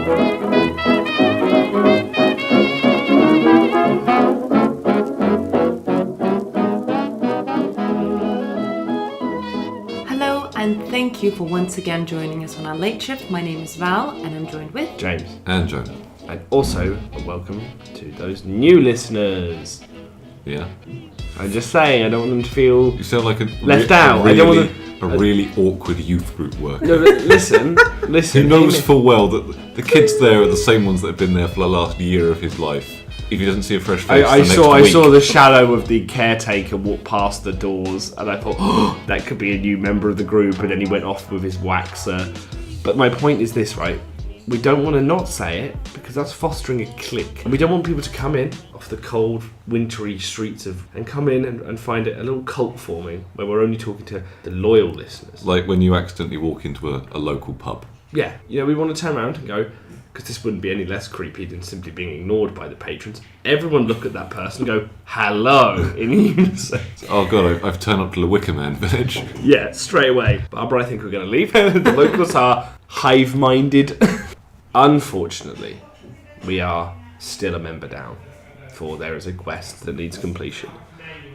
And thank you for once again joining us on our late shift. My name is Val, and I'm joined with James and Jonah. And also a welcome to those new listeners. Yeah. I'm just saying, I don't want them to feel you sound like left out. Really, I don't want a really awkward youth group worker. No, but listen. He knows full well that the kids there are the same ones that have been there for the last year of his life. If he doesn't see a fresh face, I saw the shadow of the caretaker walk past the doors, and I thought, oh, that could be a new member of the group. And then he went off with his waxer. But my point is this, right? We don't want to not say it because that's fostering a clique, and we don't want people to come in off the cold, wintry streets and come in and find it a little cult forming where we're only talking to the loyal listeners. Like when you accidentally walk into a local pub. Yeah, we want to turn around and go, because this wouldn't be any less creepy than simply being ignored by the patrons. Everyone look at that person and go, hello, in unison. Oh God, I've turned up to the Wicker Man village. Yeah, straight away. Barbara, I think we're going to leave. The locals are hive-minded. Unfortunately, we are still a member down, for there is a quest that needs completion.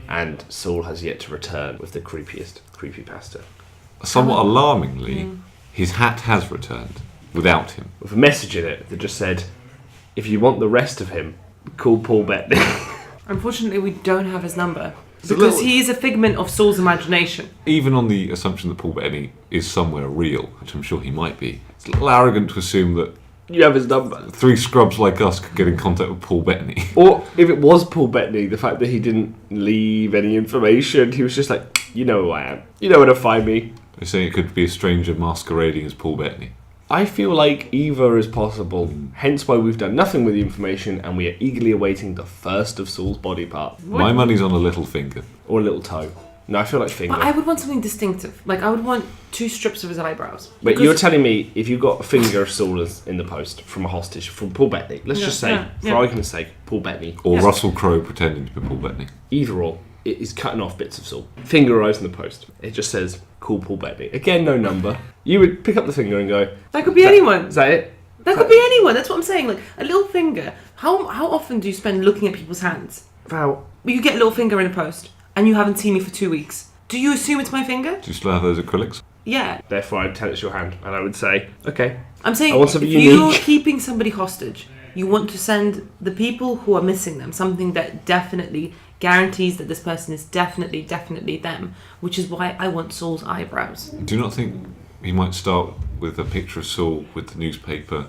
And Saul has yet to return with the creepiest creepypasta. Somewhat alarmingly, his hat has returned. Without him. With a message in it that just said, if you want the rest of him, call Paul Bettany. Unfortunately, we don't have his number. Because he is a figment of Saul's imagination. Even on the assumption that Paul Bettany is somewhere real, which I'm sure he might be, it's a little arrogant to assume that you have his number. Three scrubs like us could get in contact with Paul Bettany. Or if it was Paul Bettany, the fact that he didn't leave any information, he was just like, you know who I am. You know where to find me. They're saying it could be a stranger masquerading as Paul Bettany. I feel like either is possible, hence why we've done nothing with the information and we are eagerly awaiting the first of Saul's body part. My money's on a little finger. Or a little toe. No, I feel like finger. But I would want something distinctive. Like, I would want 2 strips of his eyebrows. But you're telling me if you got a finger of Saul's in the post from a hostage, from Paul Bettany, let's just say, for argument's sake, Paul Bettany. Or Russell Crowe pretending to be Paul Bettany. Either or. It is cutting off bits of Saul. Finger arrives in the post. It just says, call Paul Bettany. Again, no number. You would pick up the finger and go... That could be anyone. Is that it? That could be anyone. That's what I'm saying. Like, a little finger. How often do you spend looking at people's hands? Val. You get a little finger in a post, and you haven't seen me for 2 weeks. Do you assume it's my finger? Do you still have those acrylics? Yeah. Therefore, I'd tell it's your hand, and I would say, okay. I'm saying, if you're keeping somebody hostage, you want to send the people who are missing them something that definitely guarantees that this person is definitely them, which is why I want Saul's eyebrows. Do you not think he might start with a picture of Saul with the newspaper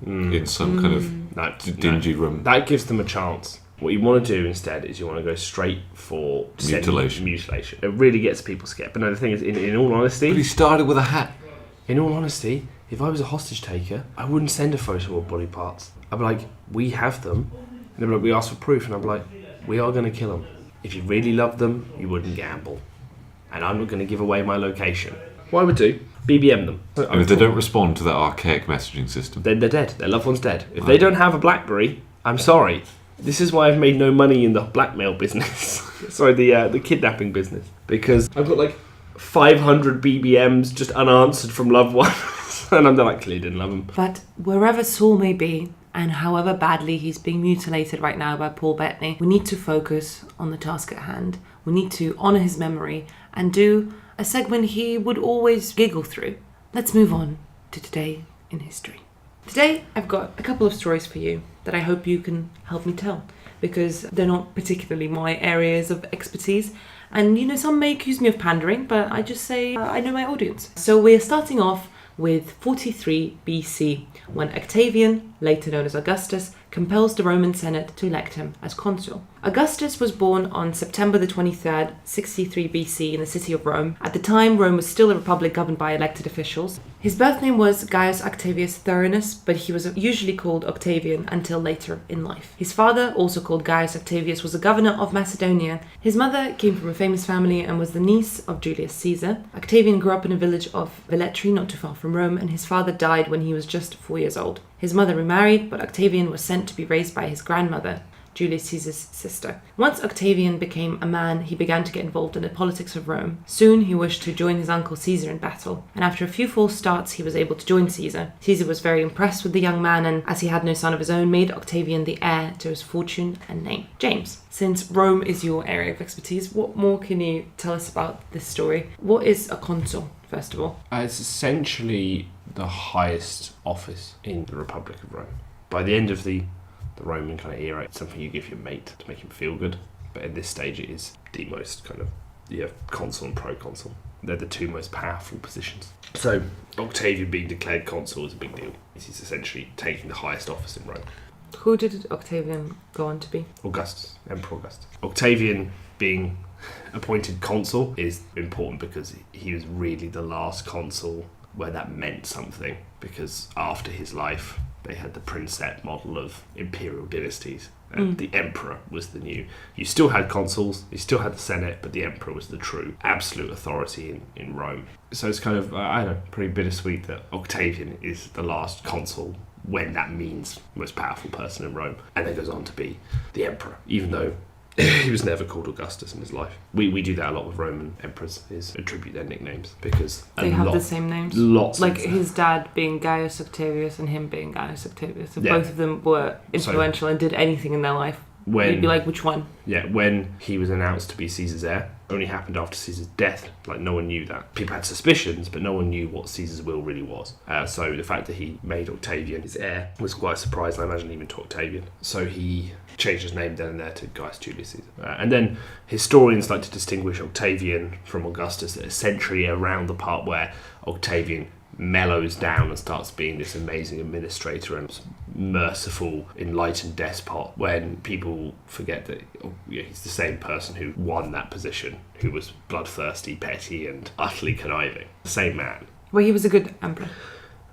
in some kind of dingy room? That gives them a chance. What you want to do instead is you want to go straight for mutilation. It really gets people scared. But no, the thing is, in all honesty... But he started with a hat. In all honesty, if I was a hostage taker, I wouldn't send a photo of body parts. I'd be like, we have them. And they'd be like, we asked for proof. And I'd be like, we are going to kill them. If you really loved them, you wouldn't gamble. And I'm not going to give away my location. What I would do, BBM them. And if they don't respond to that archaic messaging system, then they're dead. Their loved one's dead. If they don't have a BlackBerry, I'm sorry. This is why I've made no money in the blackmail business. Sorry, the kidnapping business. Because I've got like 500 BBMs just unanswered from loved ones. And I'm like, clearly didn't love them. But wherever Saul may be, and however badly he's being mutilated right now by Paul Bettany, we need to focus on the task at hand. We need to honour his memory and do a segment he would always giggle through. Let's move on to Today in History. Today, I've got a couple of stories for you that I hope you can help me tell, because they're not particularly my areas of expertise. And, some may accuse me of pandering, but I just say I know my audience. So we're starting off with 43 BC, when Octavian, later known as Augustus, compels the Roman Senate to elect him as consul. Augustus was born on September the 23rd, 63 BC in the city of Rome. At the time, Rome was still a republic governed by elected officials. His birth name was Gaius Octavius Thurinus, but he was usually called Octavian until later in life. His father, also called Gaius Octavius, was a governor of Macedonia. His mother came from a famous family and was the niece of Julius Caesar. Octavian grew up in a village of Velletri, not too far from Rome, and his father died when he was just 4 years old. His mother remarried, but Octavian was sent to be raised by his grandmother. Julius Caesar's sister. Once Octavian became a man, he began to get involved in the politics of Rome. Soon he wished to join his uncle Caesar in battle, and after a few false starts he was able to join Caesar. Caesar was very impressed with the young man, and as he had no son of his own, made Octavian the heir to his fortune and name. James, since Rome is your area of expertise, what more can you tell us about this story? What is a consul, first of all? It's essentially the highest office in the Republic of Rome. By the end of the Roman kind of era, it's something you give your mate to make him feel good. But at this stage, it is the most kind of, consul and proconsul. They're the two most powerful positions. So Octavian being declared consul is a big deal. He's essentially taking the highest office in Rome. Who did Octavian go on to be? Augustus, Emperor Augustus. Octavian being appointed consul is important because he was really the last consul where that meant something, because after his life they had the princeps model of imperial dynasties, and the emperor was the new. You still had consuls, you still had the senate, but the emperor was the true absolute authority in Rome. So it's kind of, pretty bittersweet that Octavian is the last consul when that means most powerful person in Rome, and then goes on to be the emperor, even though he was never called Augustus in his life. We do that a lot with Roman emperors, is attribute their nicknames, because they have the same names. Lots. Like his dad being Gaius Octavius and him being Gaius Octavius. So both of them were influential and did anything in their life. You'd be like, which one? Yeah, when he was announced to be Caesar's heir, only happened after Caesar's death. Like, no one knew that. People had suspicions, but no one knew what Caesar's will really was. So the fact that he made Octavian his heir was quite a surprise, I imagine, even to Octavian. So he changed his name then and there to Gaius Julius Caesar. And then historians like to distinguish Octavian from Augustus, essentially around the part where Octavian mellows down and starts being this amazing administrator and merciful, enlightened despot, when people forget that he's the same person who won that position, who was bloodthirsty, petty, and utterly conniving. The same man. Well, he was a good emperor.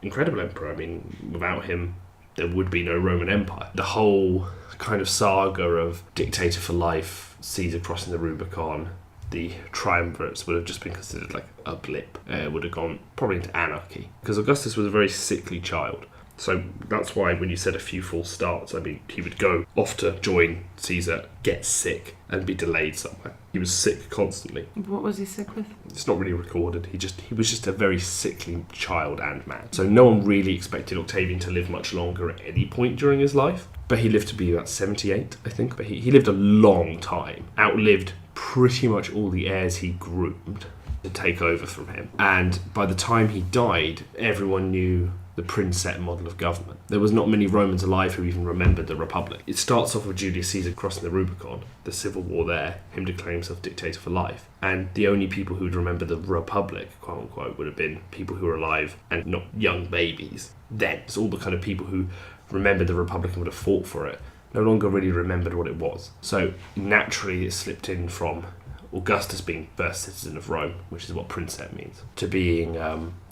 Incredible emperor. I mean, without him, there would be no Roman Empire. The whole kind of saga of dictator for life, Caesar crossing the Rubicon, the triumvirates would have just been considered like a blip. It would have gone probably into anarchy, because Augustus was a very sickly child. So that's why when you said a few false starts, I mean, he would go off to join Caesar, get sick, and be delayed somewhere. He was sick constantly. What was he sick with? It's not really recorded. He was just a very sickly child and man. So no one really expected Octavian to live much longer at any point during his life. But he lived to be about 78, I think. But he lived a long time. Outlived pretty much all the heirs he groomed to take over from him. And by the time he died, everyone knew the princeps model of government. There was not many Romans alive who even remembered the Republic. It starts off with Julius Caesar crossing the Rubicon, the civil war there, him declaring himself dictator for life. And the only people who would remember the Republic, quote unquote, would have been people who were alive and not young babies. Then, so all the kind of people who remembered the Republic and would have fought for it no longer really remembered what it was. So naturally it slipped in from Augustus being first citizen of Rome, which is what princeps means, to being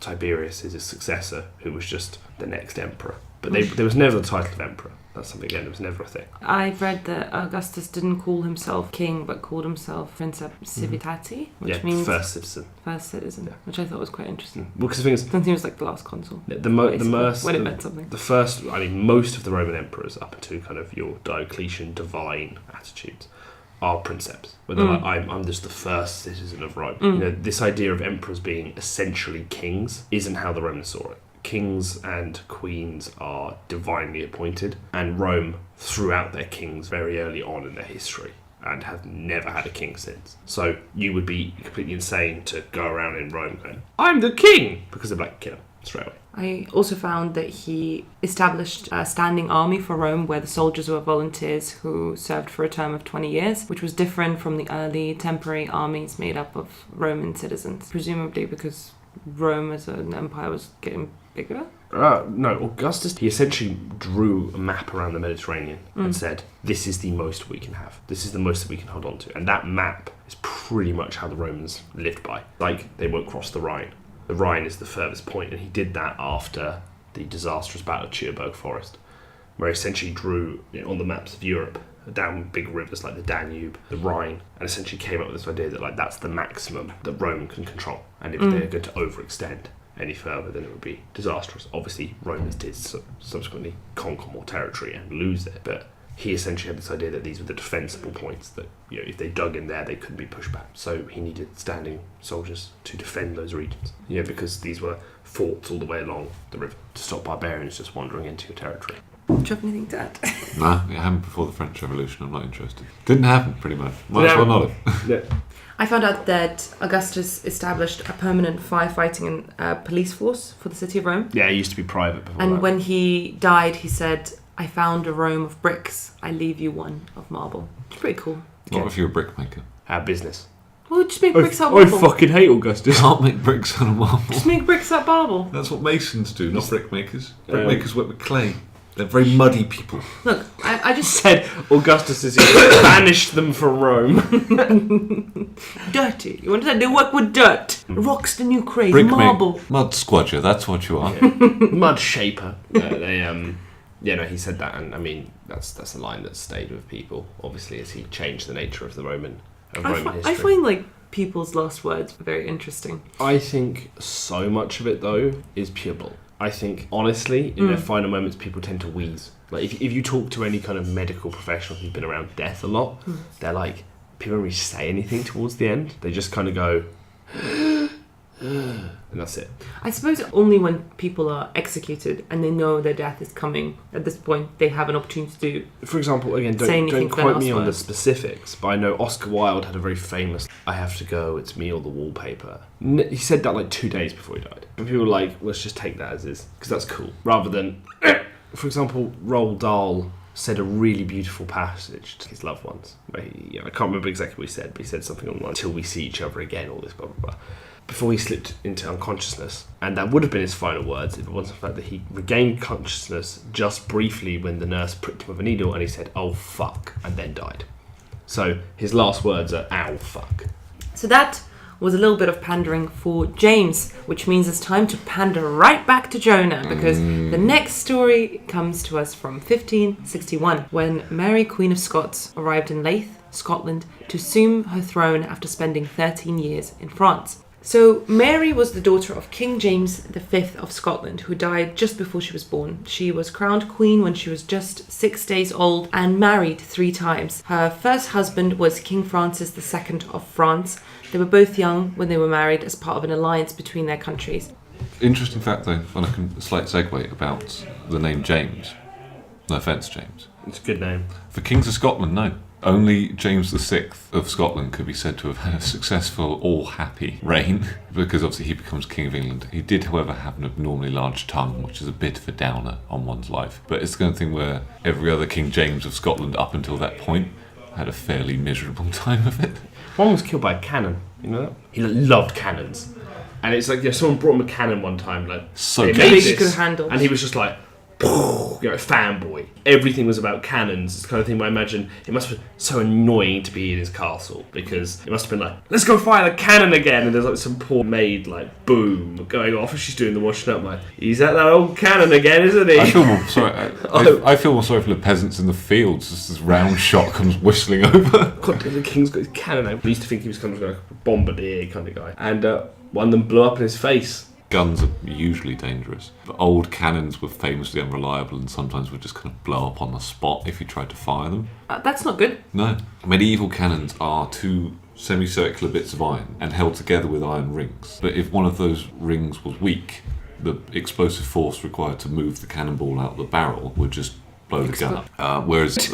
Tiberius, his successor, who was just the next emperor. But there was never the title of emperor. That's something, again, it was never a thing. I've read that Augustus didn't call himself king, but called himself Princeps Civitati, which means first citizen. First citizen, which I thought was quite interesting. Well, because the thing is, then he was like the last consul. When it meant something. The first, I mean, most of the Roman emperors, up to kind of your Diocletian divine attitudes, are princeps. Where they're like, I'm just the first citizen of Rome. You know, this idea of emperors being essentially kings isn't how the Romans saw it. Kings and queens are divinely appointed, and Rome threw out their kings very early on in their history and have never had a king since. So you would be completely insane to go around in Rome going, I'm the king! Because they'd be like, kill him straight away. I also found that he established a standing army for Rome where the soldiers were volunteers who served for a term of 20 years, which was different from the early temporary armies made up of Roman citizens, presumably because Rome as an empire was getting bigger? No, Augustus, he essentially drew a map around the Mediterranean and said, this is the most we can have. This is the most that we can hold on to. And that map is pretty much how the Romans lived by. Like, they won't cross the Rhine. The Rhine is the furthest point, and he did that after the disastrous Battle of Cherbourg Forest, where he essentially drew on the maps of Europe down big rivers like the Danube, the Rhine, and essentially came up with this idea that like that's the maximum that Rome can control, and if they're going to overextend any further, then it would be disastrous. Obviously, Romans did subsequently conquer more territory and lose it, but he essentially had this idea that these were the defensible points, that if they dug in there, they couldn't be pushed back. So he needed standing soldiers to defend those regions. Because these were forts all the way along the river to stop barbarians just wandering into your territory. Do you have anything to add? Nah, it happened before the French Revolution. I'm not interested. Didn't happen, pretty much. Might as well not have. Yeah. I found out that Augustus established a permanent firefighting and police force for the city of Rome. Yeah, it used to be private before And that. when he died, he said, "I found a Rome of bricks. I leave you one of marble." It's pretty cool. What if you're a brickmaker? Our business. Well, just make bricks out I of marble. fucking hate Augustus. Can't make bricks out of marble. Just make bricks out of marble. That's what masons do, not brickmakers. Brickmakers work with clay. They're very muddy people. Look, I just Said Augustus as he banished them from Rome. dirty. You understand? They work with dirt. Rock's the new craze. Brickmaker. Marble. Mud squadger, that's what you are. Mud shaper. He said that, and I mean that's a line that stayed with people. Obviously, as he changed the nature of Roman history. I find like people's last words very interesting. I think so much of it though is pure bull. I think honestly, in their final moments, people tend to wheeze. Like if you talk to any kind of medical professional who's been around death a lot, they're like, people don't really say anything towards the end. They just kind of go. And that's it. I suppose only when people are executed and they know their death is coming, at this point they have an opportunity to do. For example, again, don't quote me on the specifics, but I know Oscar Wilde had a very famous "I have to go, it's me or the wallpaper." He said that like 2 days before he died. And people were like, let's just take that as is, because that's cool. Rather than, for example, Roald Dahl said a really beautiful passage to his loved ones. Where I can't remember exactly what he said, but he said something along, "Till we see each other again," all this blah blah blah. Before he slipped into unconsciousness. And that would have been his final words if it wasn't the fact that he regained consciousness just briefly when the nurse pricked him with a needle and he said, "Oh fuck," and then died. So his last words are, "Ow fuck." So that was a little bit of pandering for James, which means it's time to pander right back to Jonah, because the next story comes to us from 1561, when Mary Queen of Scots arrived in Leith, Scotland, to assume her throne after spending 13 years in France. So Mary was the daughter of King James V of Scotland, who died just before she was born. She was crowned queen when she was just 6 days old and married 3 times. Her first husband was King Francis II of France. They were both young when they were married as part of an alliance between their countries. Interesting fact though, a slight segue about the name James. No offence, James. It's a good name. For kings of Scotland, no. Only James VI of Scotland could be said to have had a successful or happy reign, because obviously he becomes King of England. He did, however, have an abnormally large tongue, which is a bit of a downer on one's life. But it's the kind of thing where every other King James of Scotland up until that point had a fairly miserable time of it. One was killed by a cannon, you know that? He loved cannons. And it's like, someone brought him a cannon one time, like, So they big. made Big this, good handles. and he was just like, fanboy. Everything was about cannons. It's the kind of thing where I imagine it must have been so annoying to be in his castle, because it must have been like, let's go fire the cannon again, and there's like some poor maid like boom going off as she's doing the washing up. I'm like, he's at that old cannon again, isn't he? I feel more sorry. I feel more sorry for the peasants in the fields. Just this round shot comes whistling over. God, the king's got his cannon out. I used to think he was kind of like a bombardier kind of guy, and one of them blew up in his face. Guns are usually dangerous, but old cannons were famously unreliable and sometimes would just kind of blow up on the spot if you tried to fire them. That's not good. No. Medieval cannons are 2 semicircular bits of iron and held together with iron rings. But if one of those rings was weak, the explosive force required to move the cannonball out of the barrel would just blow the gun up. Whereas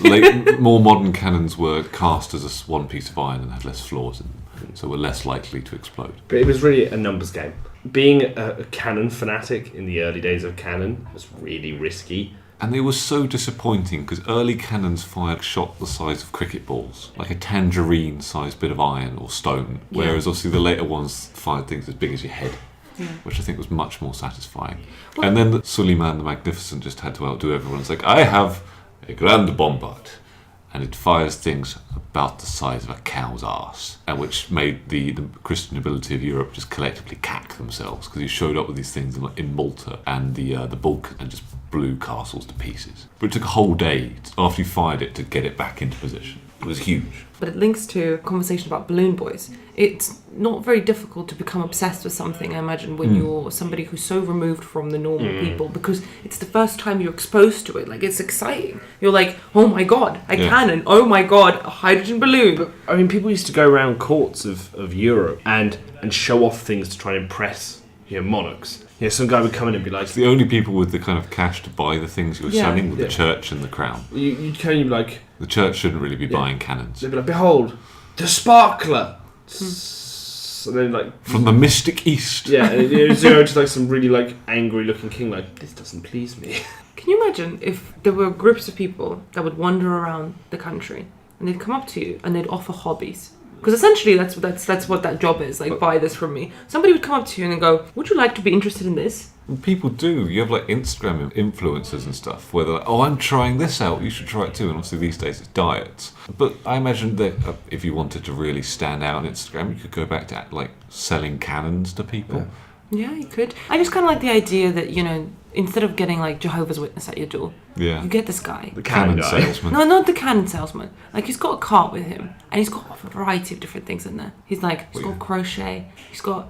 more modern cannons were cast as one piece of iron and had less flaws in them, so were less likely to explode. But it was really a numbers game. Being a cannon fanatic in the early days of cannon was really risky. And they were so disappointing because early cannons fired shot the size of cricket balls, like a tangerine-sized bit of iron or stone, whereas obviously the later ones fired things as big as your head, which I think was much more satisfying. Well, and then Suleiman the Magnificent just had to outdo everyone. It's like, I have a grand bombard, and it fires things about the size of a cow's arse, and which made the Christian nobility of Europe just collectively cack themselves, because he showed up with these things in Malta and the Balkan and just blew castles to pieces. But it took a whole day after he fired it to get it back into position. It was huge. But it links to a conversation about balloon boys. It's not very difficult to become obsessed with something, I imagine, when you're somebody who's so removed from the normal people, because it's the first time you're exposed to it. Like, it's exciting. You're like, oh my god, a cannon. Oh my god, a hydrogen balloon. But, I mean, people used to go around courts of Europe and show off things to try and impress, monarchs. Some guy would come in and be like... The only people with the kind of cash to buy the things you were selling were the church and the crown. You'd kind of be like... The church shouldn't really be buying cannons. They'd be like, behold, the sparkler! And then, like... From the mystic east. Yeah, and it was just like some really, like, angry-looking king, like, this doesn't please me. Can you imagine if there were groups of people that would wander around the country and they'd come up to you and they'd offer hobbies? Because essentially that's what that job is, like, buy this from me. Somebody would come up to you and go, would you like to be interested in this? People do. You have like Instagram influencers and stuff where they're like, oh, I'm trying this out, you should try it too. And obviously these days it's diets. But I imagine that if you wanted to really stand out on Instagram, you could go back to like selling cannons to people. Yeah, you could. I just kind of like the idea that, instead of getting like Jehovah's Witness at your door, you get this guy. The cannon salesman. No, not the cannon salesman. Like, he's got a cart with him and he's got a variety of different things in there. He's got crochet, he's got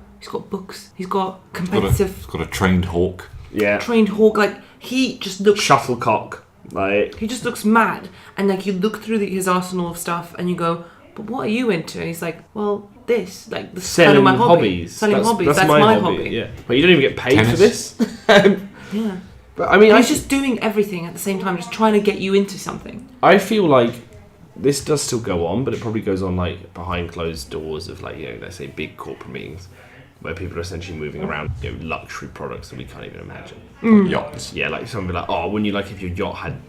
books, he's got competitive... He's got a trained hawk. Yeah. Trained hawk, like, he just looks... Shuttlecock. Like... He just looks mad. And, like, you look through his arsenal of stuff and you go, but what are you into? And he's like, well, this. Like, this is kind of my hobby. Hobbies. Selling hobbies. That's my hobby. Yeah. But you don't even get paid Tennis. for this? Yeah. But, I mean... He's just doing everything at the same time, just trying to get you into something. I feel like this does still go on, but it probably goes on, like, behind closed doors of, like, let's say big corporate meetings, where people are essentially moving around luxury products that we can't even imagine. Yachts. Yeah, like someone be like, oh, wouldn't you like if your yacht had,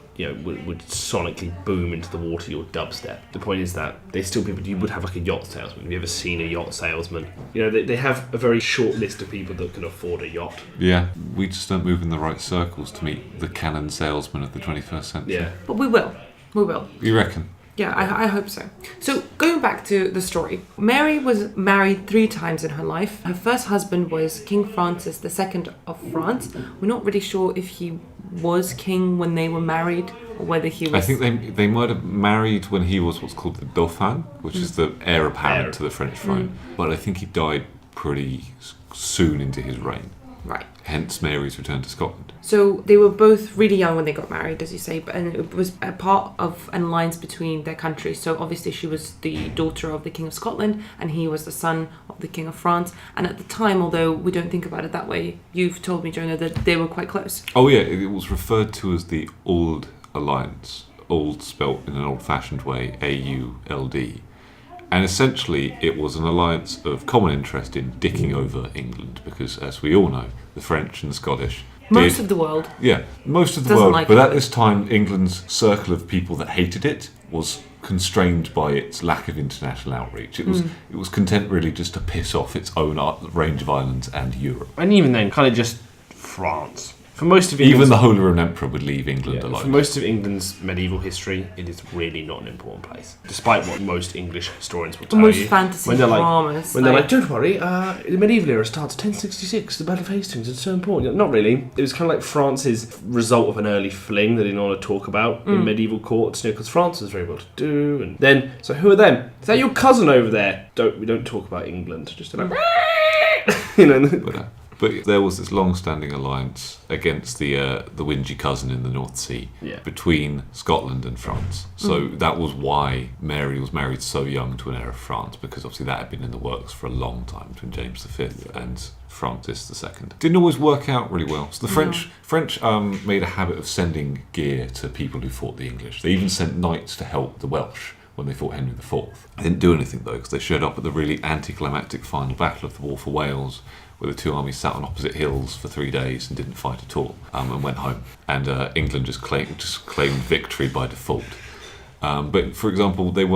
would sonically boom into the water your dubstep? The point is that there's still people, you would have like a yacht salesman. Have you ever seen a yacht salesman? They have a very short list of people that can afford a yacht. Yeah, we just don't move in the right circles to meet the cannon salesman of the 21st century. Yeah. But we will. We will. You reckon? Yeah, I hope so. So, going back to the story. Mary was married 3 times in her life. Her first husband was King Francis II of France. We're not really sure if he was king when they were married or whether he was... I think they might have married when he was what's called the Dauphin, which is the heir apparent to the French throne. But I think he died pretty soon into his reign. Right. Hence Mary's return to Scotland. So they were both really young when they got married, as you say, and it was a part of an alliance between their countries. So obviously she was the daughter of the King of Scotland and he was the son of the King of France. And at the time, although we don't think about it that way, you've told me, Jonah, that they were quite close. Oh yeah, it was referred to as the Auld Alliance. Auld spelt in an old-fashioned way, A-U-L-D. And essentially, it was an alliance of common interest in dicking over England, because, as we all know, the French and the Scottish... Most of the world. Yeah, most of the Doesn't world. like but it. at this time, England's circle of people that hated it was constrained by its lack of international outreach. It was content really just to piss off its own range of islands and Europe. And even then, kind of just France. For most of Even the Holy Roman Emperor would leave England alone. For most of England's medieval histrry, it is really not an important place, despite what most English historians will tell you. Most fantasy dramas. When they're like, don't worry, the medieval era starts 1066, the Battle of Hastings, it's so important. Not really. It was kind of like France's result of an early fling that they didn't want to talk about in medieval courts, because France was very well to do. And then, so who are them? Is that your cousin over there? We don't talk about England. Just like, But there was this long-standing alliance against the whingy cousin in the North Sea between Scotland and France. So that was why Mary was married so young to an heir of France, because obviously that had been in the works for a long time between James V and Francis II. Didn't always work out really well. So the French made a habit of sending gear to people who fought the English. They even sent knights to help the Welsh when they fought Henry IV. They didn't do anything though, because they showed up at the really anticlimactic final battle of the War for Wales, where the two armies sat on opposite hills for 3 days and didn't fight at all, and went home. And England just claimed victory by default. But for example, they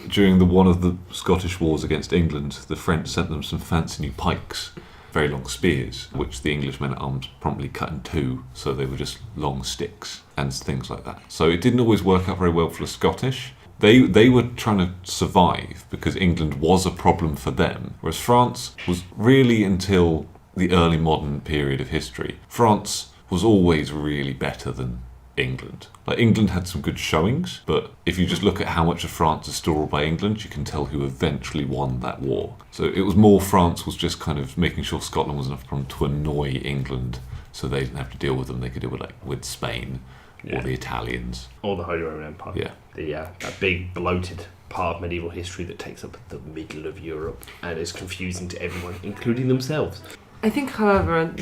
during one of the Scottish wars against England, the French sent them some fancy new pikes, very long spears, which the English men at arms promptly cut in 2, so they were just long sticks and things like that. So it didn't always work out very well for the Scottish. They were trying to survive because England was a problem for them, whereas France was really, until the early modern period of history, France was always really better than England. Like, England had some good showings, but if you just look at how much of France is still ruled by England, you can tell who eventually won that war. So it was more France was just kind of making sure Scotland was enough problem to annoy England, so they didn't have to deal with them. They could deal with Spain or the Italians. Or the Holy Roman Empire. Yeah. That big bloated part of medieval history that takes up the middle of Europe and is confusing to everyone, including themselves. I think, however,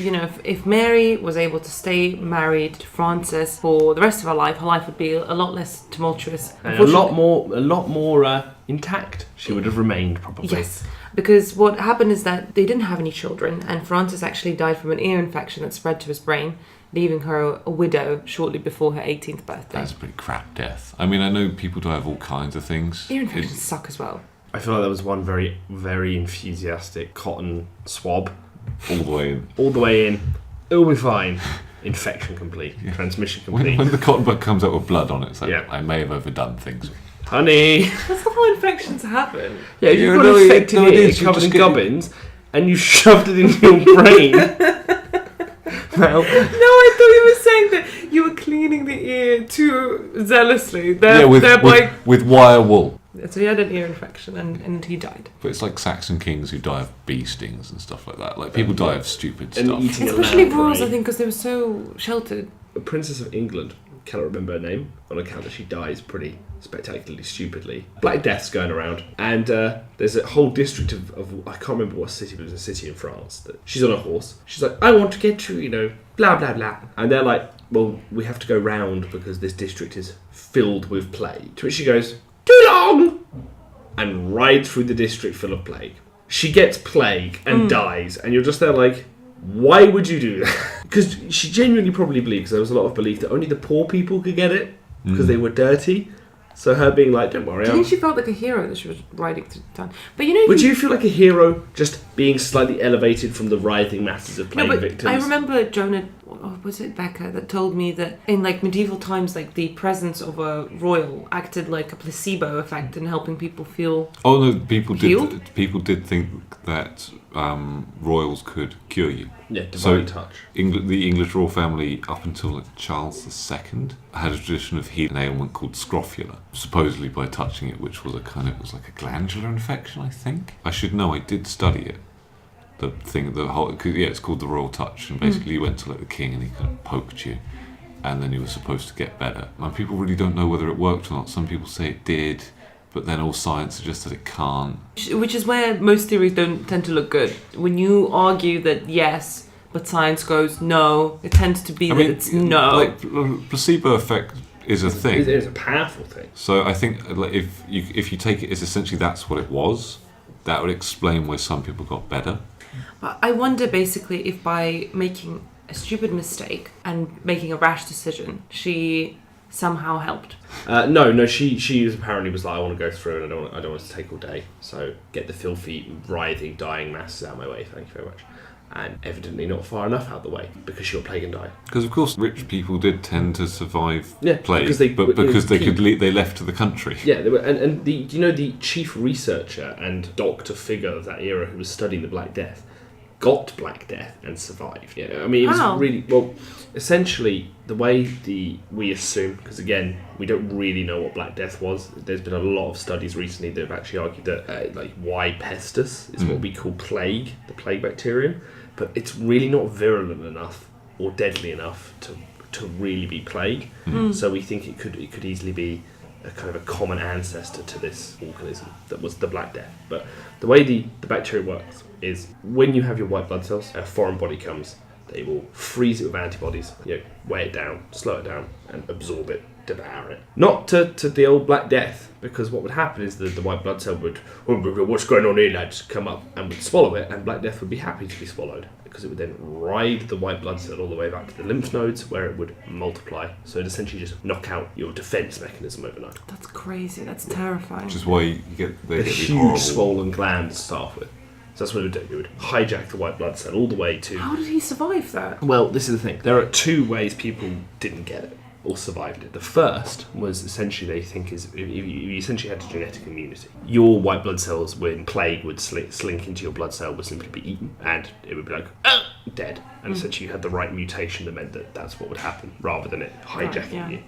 if Mary was able to stay married to Francis for the rest of her life would be a lot less tumultuous. And a lot more intact. She would have remained, probably. Yes, because what happened is that they didn't have any children, and Francis actually died from an ear infection that spread to his brain, leaving her a widow shortly before her 18th birthday. That's a pretty crap death. I mean, I know people die of all kinds of things. Ear infections suck as well. I feel like there was one very, very enthusiastic cotton swab. All the way in. All the way in. It'll be fine. Infection complete. Yeah. Transmission complete. When the cotton bud comes out with blood on it, it's like, yeah. I may have overdone things. Honey. That's not how infections happen. Yeah, you've got an infected ear covered in gubbins, and you shoved it into your brain. No, I thought you were saying that you were cleaning the ear too zealously. With wire wool. So he had an ear infection and he died. But it's like Saxon kings who die of bee stings and stuff like that. Like, people die of stupid stuff. Especially royals, I think, because they were so sheltered. The Princess of England, cannot remember her name, on account that she dies pretty spectacularly stupidly. Black Death's going around, and there's a whole district of I can't remember what city, but it was a city in France, that she's on a horse. She's like, I want to get to, blah, blah, blah. And they're like, well, we have to go round because this district is filled with plague. To which she goes, too long! And rides through the district full of plague. She gets plague and dies, and you're just there like, why would you do that? Because she genuinely probably believes, there was a lot of belief that only the poor people could get it because they were dirty. So her being like, don't worry. Do you think she felt like a hero that she was riding through town? But would you feel like a hero just being slightly elevated from the writhing masses of plague victims? I remember Jonah, was it Becker, that told me that in medieval times, the presence of a royal acted like a placebo effect in helping people feel. Oh no, people healed? did think that royals could cure you. Yeah, divine touch. The English royal family, up until Charles II, had a tradition of healing an ailment called scrofula, supposedly by touching it, which was it was like a glandular infection, I think. I should know, I did study it. It's called the royal touch, and basically you went to the king and he kind of poked you, and then you were supposed to get better. And people really don't know whether it worked or not. Some people say it did, but then all science suggests that it can't. Which is where most theories don't tend to look good. When you argue that yes, but science goes no, it tends to be it's no. Placebo effect is a thing. It is a powerful thing. So I think if you take it as essentially that's what it was, that would explain why some people got better. But I wonder basically if by making a stupid mistake and making a rash decision, she somehow helped. No, she apparently was like, I want to go through and I don't want it to take all day, so get the filthy, writhing, dying masses out of my way, thank you very much. And evidently not far enough out of the way because she got plague and died. Because of course rich people did tend to survive plague, because they left to the country. Yeah, they were, and the chief researcher and doctor figure of that era who was studying the Black Death got Black Death and survived. Yeah, I mean, it was really, well, essentially, the way we assume, because again, we don't really know what Black Death was. There's been a lot of studies recently that have actually argued that, Y. pestis is what we call plague, the plague bacterium, but it's really not virulent enough or deadly enough to really be plague. So we think it could easily be a kind of a common ancestor to this organism that was the Black Death. But the way the bacteria works is when you have your white blood cells, a foreign body comes, they will freeze it with antibodies, weigh it down, slow it down, and absorb it, devour it. Not to the old Black Death, because what would happen is the white blood cell would, what's going on here, lads, come up and would swallow it, and Black Death would be happy to be swallowed, because it would then ride the white blood cell all the way back to the lymph nodes, where it would multiply. So it essentially just knock out your defense mechanism overnight. That's crazy. That's terrifying. Which is why you get the huge swollen gland to start with. So that's what it would do. It would hijack the white blood cell all the way to... How did he survive that? Well, this is the thing. There are two ways people didn't get it. or survived it. The first was essentially, they think, is you essentially had a genetic immunity. Your white blood cells, when plague would slink into your blood cell, would simply be eaten, and it would be like, dead. And essentially you had the right mutation that meant that that's what would happen, rather than it hijacking you.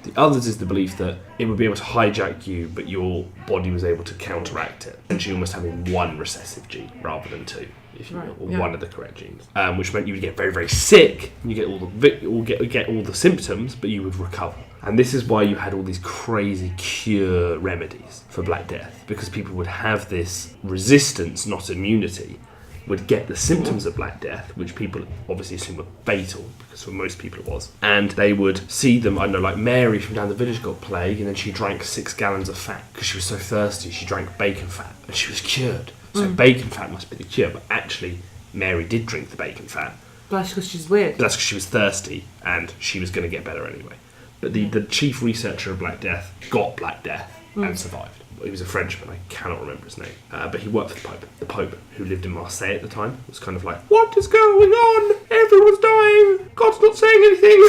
The others is the belief that it would be able to hijack you, but your body was able to counteract it. Essentially almost having one recessive gene rather than two, if you will, or one of the correct genes, which meant you would get very, very sick. You get get all the symptoms, but you would recover. And this is why you had all these crazy cure remedies for Black Death, because people would have this resistance, not immunity, would get the symptoms of Black Death, which people obviously assume were fatal, because for most people it was. And they would see them, I don't know, like Mary from down the village got plague, and then she drank 6 gallons of fat because she was so thirsty. She drank bacon fat, and she was cured. So bacon fat must be the cure, but actually Mary did drink the bacon fat. That's because she's weird. That's because she was thirsty, and she was going to get better anyway. But the chief researcher of Black Death got Black Death and survived. He was a Frenchman, I cannot remember his name, but he worked for the Pope. The Pope, who lived in Marseille at the time, was kind of like, what is going on? Everyone's dying. God's not saying anything.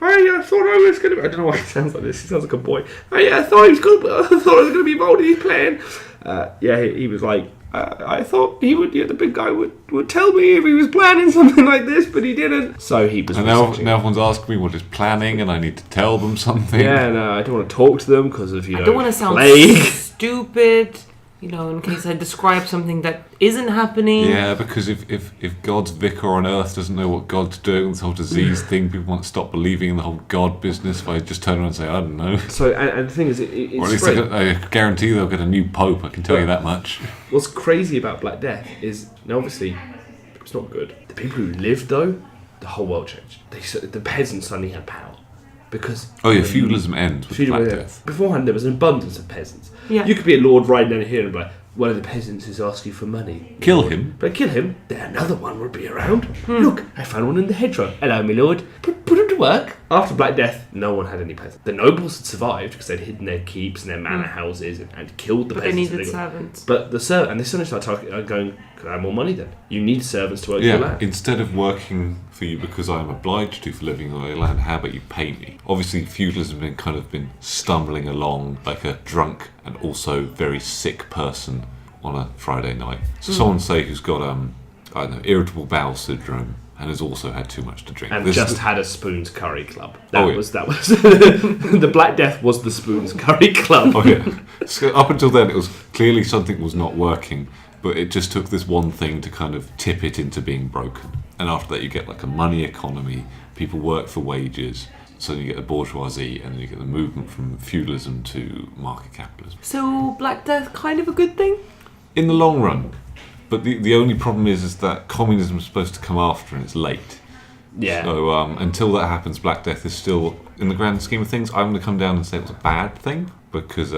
I thought I was going to... I don't know why he sounds like this. He sounds like a boy. I thought I was going to be involved in his plan. He was like, I thought he would, the big guy would tell me if he was planning something like this, but he didn't. So he was. And now everyone's asking me what he's planning, and I need to tell them something. Yeah, no, I don't want to talk to them because of I don't want to sound stupid. In case I describe something that isn't happening. Yeah, because if God's vicar on earth doesn't know what God's doing, this whole disease thing, people won't stop believing in the whole God business if I just turn around and say, I don't know. So, and the thing is, it's or at least I guarantee they'll get a new pope, I can tell you that much. What's crazy about Black Death is, now obviously, it's not good. The people who lived, though, the whole world changed. The peasants suddenly had power. Because feudalism ends with Black Death. Beforehand, there was an abundance of peasants. Yeah. You could be a lord riding down here and be like, one of the peasants is asking for money. Kill him. But kill him, then another one would be around. Look, I found one in the hedgerow. Hello, my lord. Put him to work. After Black Death, no one had any peasants. The nobles had survived because they'd hidden their keeps and their manor houses and killed the peasants. But they needed servants. But the servants, and they suddenly started going, could I have more money then? You need servants to work your land. Instead of working for you because I am obliged to for living on your land, how about you pay me? Obviously, feudalism had kind of been stumbling along like a drunk and also very sick person on a Friday night. So someone say who's got irritable bowel syndrome and has also had too much to drink. And had a Spoons Curry Club. That was the Black Death was the Spoons Curry Club. Oh yeah. So up until then, it was clearly something was not working, but it just took this one thing to kind of tip it into being broken. And after that, you get like a money economy. People work for wages. So you get the bourgeoisie, and then you get the movement from feudalism to market capitalism. So Black Death, kind of a good thing? In the long run. But the only problem is that communism is supposed to come after, and it's late. Yeah. So until that happens, Black Death is still, in the grand scheme of things, I'm going to come down and say it was a bad thing, because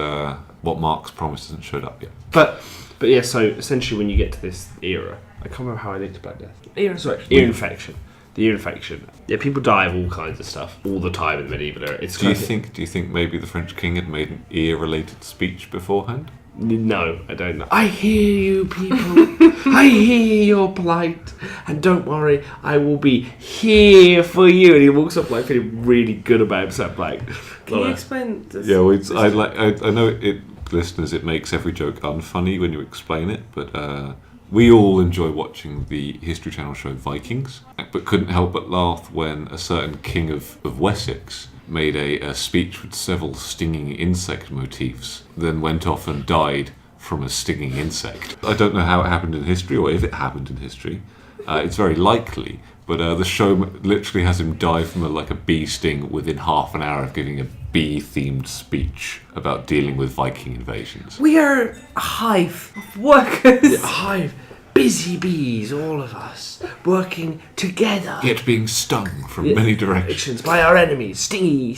what Marx promised hasn't showed up yet. But yeah, so essentially when you get to this era, I can't remember how I linked to Black Death. Ear infection. The ear infection. Yeah, people die of all kinds of stuff all the time in the medieval era. Do you think maybe the French king had made an ear-related speech beforehand? No, I don't know. I hear you, people. I hear your plight, and don't worry, I will be here for you. And he walks up like feeling really good about himself. Like, can you explain this? Yeah, I know it, listeners. It makes every joke unfunny when you explain it, but we all enjoy watching the History Channel show Vikings, but couldn't help but laugh when a certain king of Wessex made a speech with several stinging insect motifs, then went off and died from a stinging insect. I don't know how it happened in history, or if it happened in history. It's very likely, but the show literally has him die from a bee sting within half an hour of giving a bee-themed speech about dealing with Viking invasions. We are a hive of workers. A hive. Busy bees, all of us, working together. Yet being stung from many directions. By our enemies. Stingy.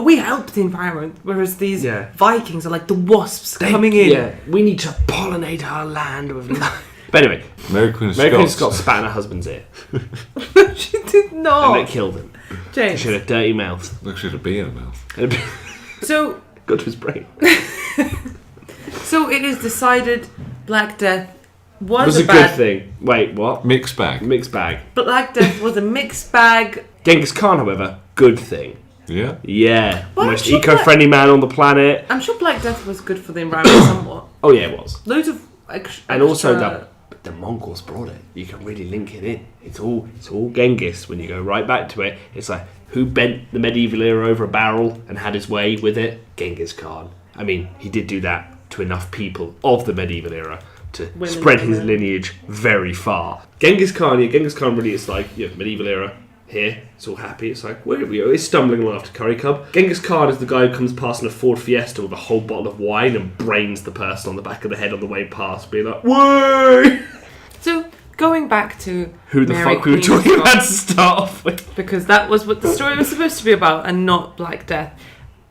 We help the environment, whereas these Vikings are like the wasps coming in. Yeah, we need to pollinate our land with life. But anyway, Mary Queen of Scots spat in her husband's ear. She did not. And it killed him. James. She had a dirty mouth. Look, she had a bee in her mouth. So... Got to his brain. So it is decided Black Death was a a good bad thing. Wait, what? Mixed bag. Mixed bag. Black Death was a mixed bag. Genghis Khan, however, good thing. Yeah. Yeah. Well, I'm Most sure eco-friendly man on the planet. I'm sure Black Death was good for the environment somewhat. Oh yeah, it was. Loads of And also the Mongols brought it. You can really link it in. It's all Genghis when you go right back to it. It's like, who bent the medieval era over a barrel and had his way with it? Genghis Khan. I mean, he did do that to enough people of the medieval era to spread his lineage very far. Genghis Khan really is like, medieval era. Here, it's all happy. It's like, where are we? He's stumbling along after Curry Cub. Genghis Khan is the guy who comes past in a Ford Fiesta with a whole bottle of wine and brains the person on the back of the head on the way past, being like, "Whoa!" So, going back to who the Mary fuck we were Queen of talking about to Scots, start off with. because that was what the story was supposed to be about, and not Black Death.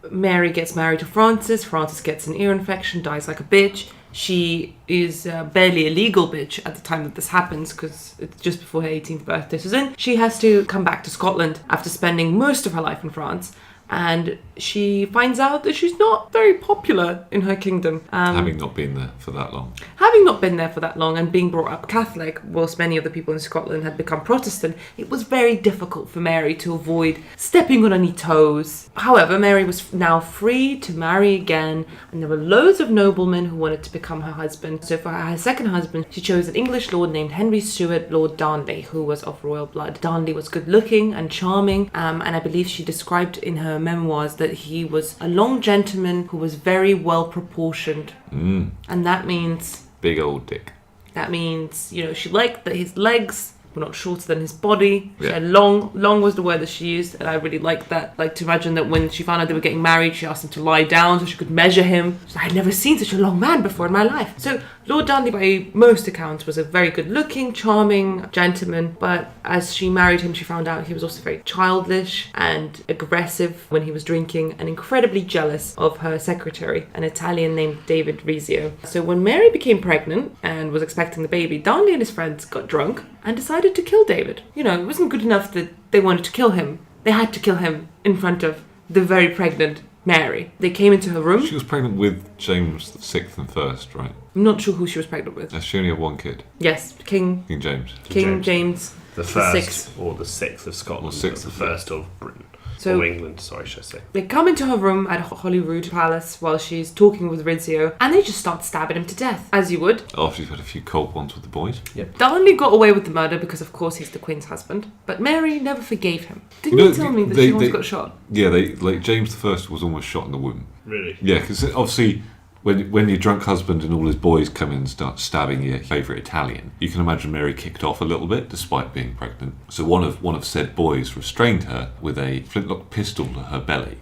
Mary gets married to Francis. Francis gets an ear infection, dies like a bitch. She is barely a legal bitch at the time that this happens, because it's just before her 18th birthday. So then she has to come back to Scotland after spending most of her life in France. And she finds out that she's not very popular in her kingdom. Having not been there for that long. Having not been there for that long and being brought up Catholic, whilst many of the people in Scotland had become Protestant, it was very difficult for Mary to avoid stepping on any toes. However, Mary was now free to marry again, and there were loads of noblemen who wanted to become her husband. So for her second husband, she chose an English lord named Henry Stuart, Lord Darnley, who was of royal blood. Darnley was good looking and charming, and I believe she described in her memoirs that he was a long gentleman who was very well proportioned. And that means Big old dick. that means, she liked that his legs were not shorter than his body. She Yeah. had long was the word that she used, and I really liked that. Like, to imagine that when she found out they were getting married, she asked him to lie down so she could measure him. She's like, I'd never seen such a long man before in my life. So Lord Darnley, by most accounts, was a very good looking, charming gentleman, but as she married him, she found out he was also very childish and aggressive when he was drinking, and incredibly jealous of her secretary, an Italian named David Rizzio. So when Mary became pregnant and was expecting the baby, Darnley and his friends got drunk and decided to kill David. It wasn't good enough that they wanted to kill him. They had to kill him in front of the very pregnant Mary. They came into her room. She was pregnant with James VI and First, right? I'm not sure who she was pregnant with. She only had one kid. Yes, King James. James The first, or the sixth of Scotland, Or sixth the of- first of Britain. So or England, sorry, should I say. they come into her room at Holyrood Palace while she's talking with Rizzio, and they just start stabbing him to death, as you would. After you've had a few cold ones with the boys. Darnley got away with the murder because, of course, he's the Queen's husband, but Mary never forgave him. Didn't you tell me that she once got shot? Yeah, James I was almost shot in the womb. Really? Yeah, because obviously when your drunk husband and all his boys come in and start stabbing your favourite Italian, you can imagine Mary kicked off a little bit despite being pregnant. So one of said boys restrained her with a flintlock pistol to her belly,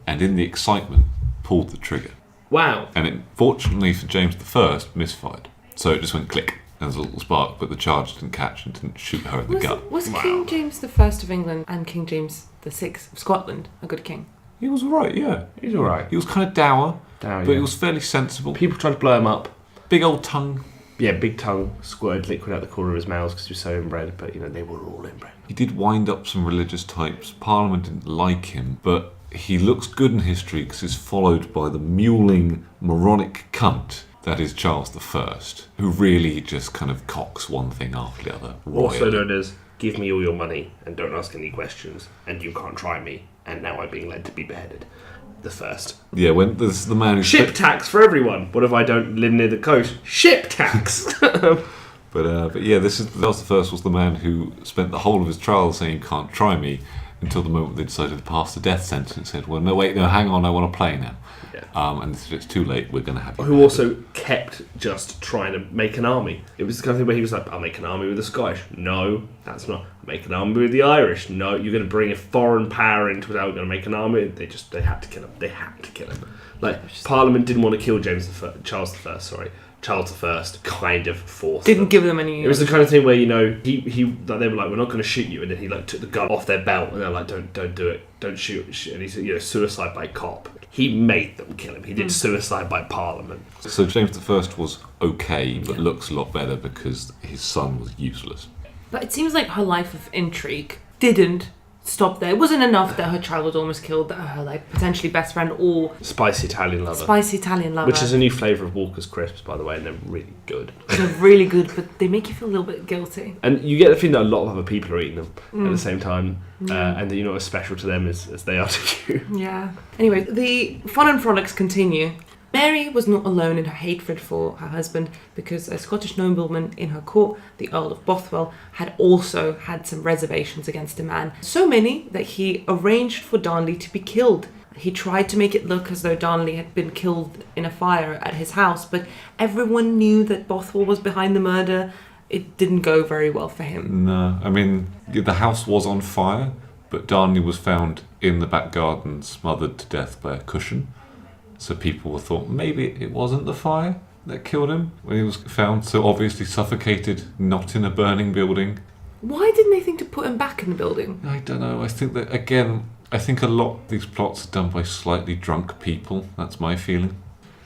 and in the excitement pulled the trigger. Wow. And it, fortunately for James I, misfired. So it just went click. And there's a little spark, but the charge didn't catch and didn't shoot her in the gut. Was King James I of England and King James VI of Scotland a good king? He was alright, yeah. He's alright. He was kind of dour, but yeah. he was fairly sensible. People tried to blow him up. Big old tongue. Yeah, big tongue, squirted liquid out the corner of his mouth because he was so inbred, but they were all inbred. He did wind up some religious types. Parliament didn't like him, but he looks good in history because he's followed by the mewling, moronic cunt that is Charles I, who really just kind of cocks one thing after the other. Also known as, give me all your money and don't ask any questions, and you can't try me, and now I'm being led to be beheaded. The first. Yeah, when this is the man who... Ship tax for everyone. What if I don't live near the coast? Ship tax! But yeah, Charles I was the man who spent the whole of his trial saying, can't try me, until the moment they decided to pass the death sentence and said, well, no, wait, no, hang on, I want to play now. Yeah. And they said, it's too late, we're going to have you. Who also kept just trying to make an army. It was the kind of thing where he was like, I'll make an army with the Scottish. No, that's not. Make an army with the Irish. No, you're going to bring a foreign power into it. We're going to make an army. They had to kill him. They had to kill him. Like, Parliament didn't want to kill Charles I, Charles I kind of forced Didn't them. give them any... It was the kind of thing where, he like, they were like, we're not going to shoot you, and then he like took the gun off their belt, and they're like, don't do it, don't shoot, and he said, suicide by cop. He made them kill him. He did suicide by Parliament. So James I was okay, but looks a lot better because his son was useless. But it seems like her life of intrigue didn't stop there. It wasn't enough that her child was almost killed, that her like potentially best friend or Spicy Italian lover. Which is a new flavour of Walker's Crisps, by the way, and they're really good. They're really good, but they make you feel a little bit guilty. And you get the feeling that a lot of other people are eating them at the same time, and that you're not as special to them as they are to you. Yeah. Anyway, the fun and frolics continue. Mary was not alone in her hatred for her husband, because a Scottish nobleman in her court, the Earl of Bothwell, had also had some reservations against the man. So many that he arranged for Darnley to be killed. He tried to make it look as though Darnley had been killed in a fire at his house, but everyone knew that Bothwell was behind the murder. It didn't go very well for him. No, I mean, the house was on fire, but Darnley was found in the back garden smothered to death by a cushion. So people thought maybe it wasn't the fire that killed him when he was found so obviously suffocated, not in a burning building. Why didn't they think to put him back in the building? I don't know. I think that, again, I think a lot of these plots are done by slightly drunk people. That's my feeling.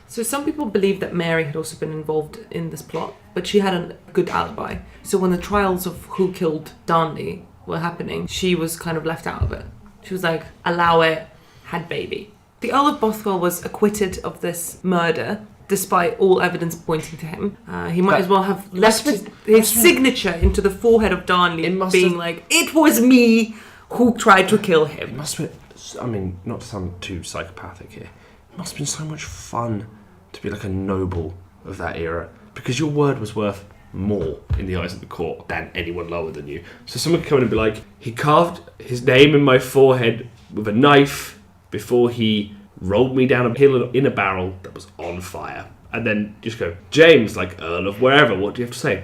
So some people believe that Mary had also been involved in this plot, but she had a good alibi. So when the trials of who killed Darnley were happening, she was kind of left out of it. She was like, allow it, had baby. The Earl of Bothwell was acquitted of this murder, despite all evidence pointing to him. He might as well have left his signature into the forehead of Darnley, being like, it was me who tried to kill him. It must have been, I mean, not to sound too psychopathic here, it must have been so much fun to be like a noble of that era, because your word was worth more in the eyes of the court than anyone lower than you. So someone could come in and be like, he carved his name in my forehead with a knife before he rolled me down a hill in a barrel that was on fire. And then just go, James, like Earl of wherever, what do you have to say?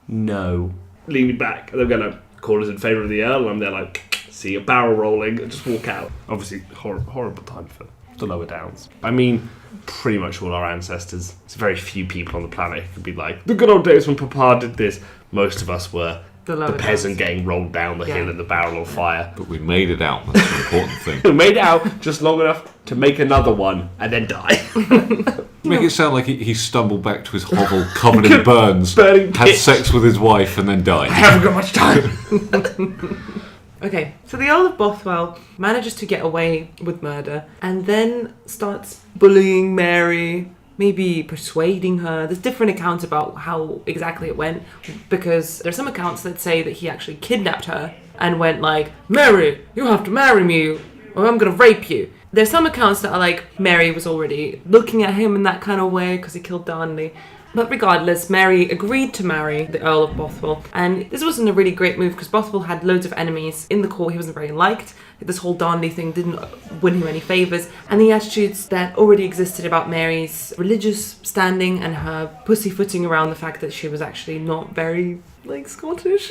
No. Lean me back. And they're going to call us in favour of the Earl, and I'm there like, see a barrel rolling, and just walk out. Obviously, horrible time for the lower downs. I mean, pretty much all our ancestors. There's very few people on the planet who could be like, the good old days when Papa did this. Most of us were the peasant getting rolled down the hill in the barrel on fire. But we made it out. That's the important thing. We made it out just long enough to make another one and then die. Make it sound like he stumbled back to his hovel covered in burns, Burning had pitch. sex with his wife, and then died. I haven't got much time. Okay, so the Earl of Bothwell manages to get away with murder and then starts bullying Mary, maybe persuading her. There's different accounts about how exactly it went, because there's some accounts that say that he actually kidnapped her and went like, Mary, you have to marry me or I'm going to rape you. There's some accounts that are like Mary was already looking at him in that kind of way because he killed Darnley. But regardless, Mary agreed to marry the Earl of Bothwell. And this wasn't a really great move because Bothwell had loads of enemies in the court. He wasn't very liked. This whole Darnley thing didn't win him any favours. And the attitudes that already existed about Mary's religious standing and her pussyfooting around the fact that she was actually not very, Scottish.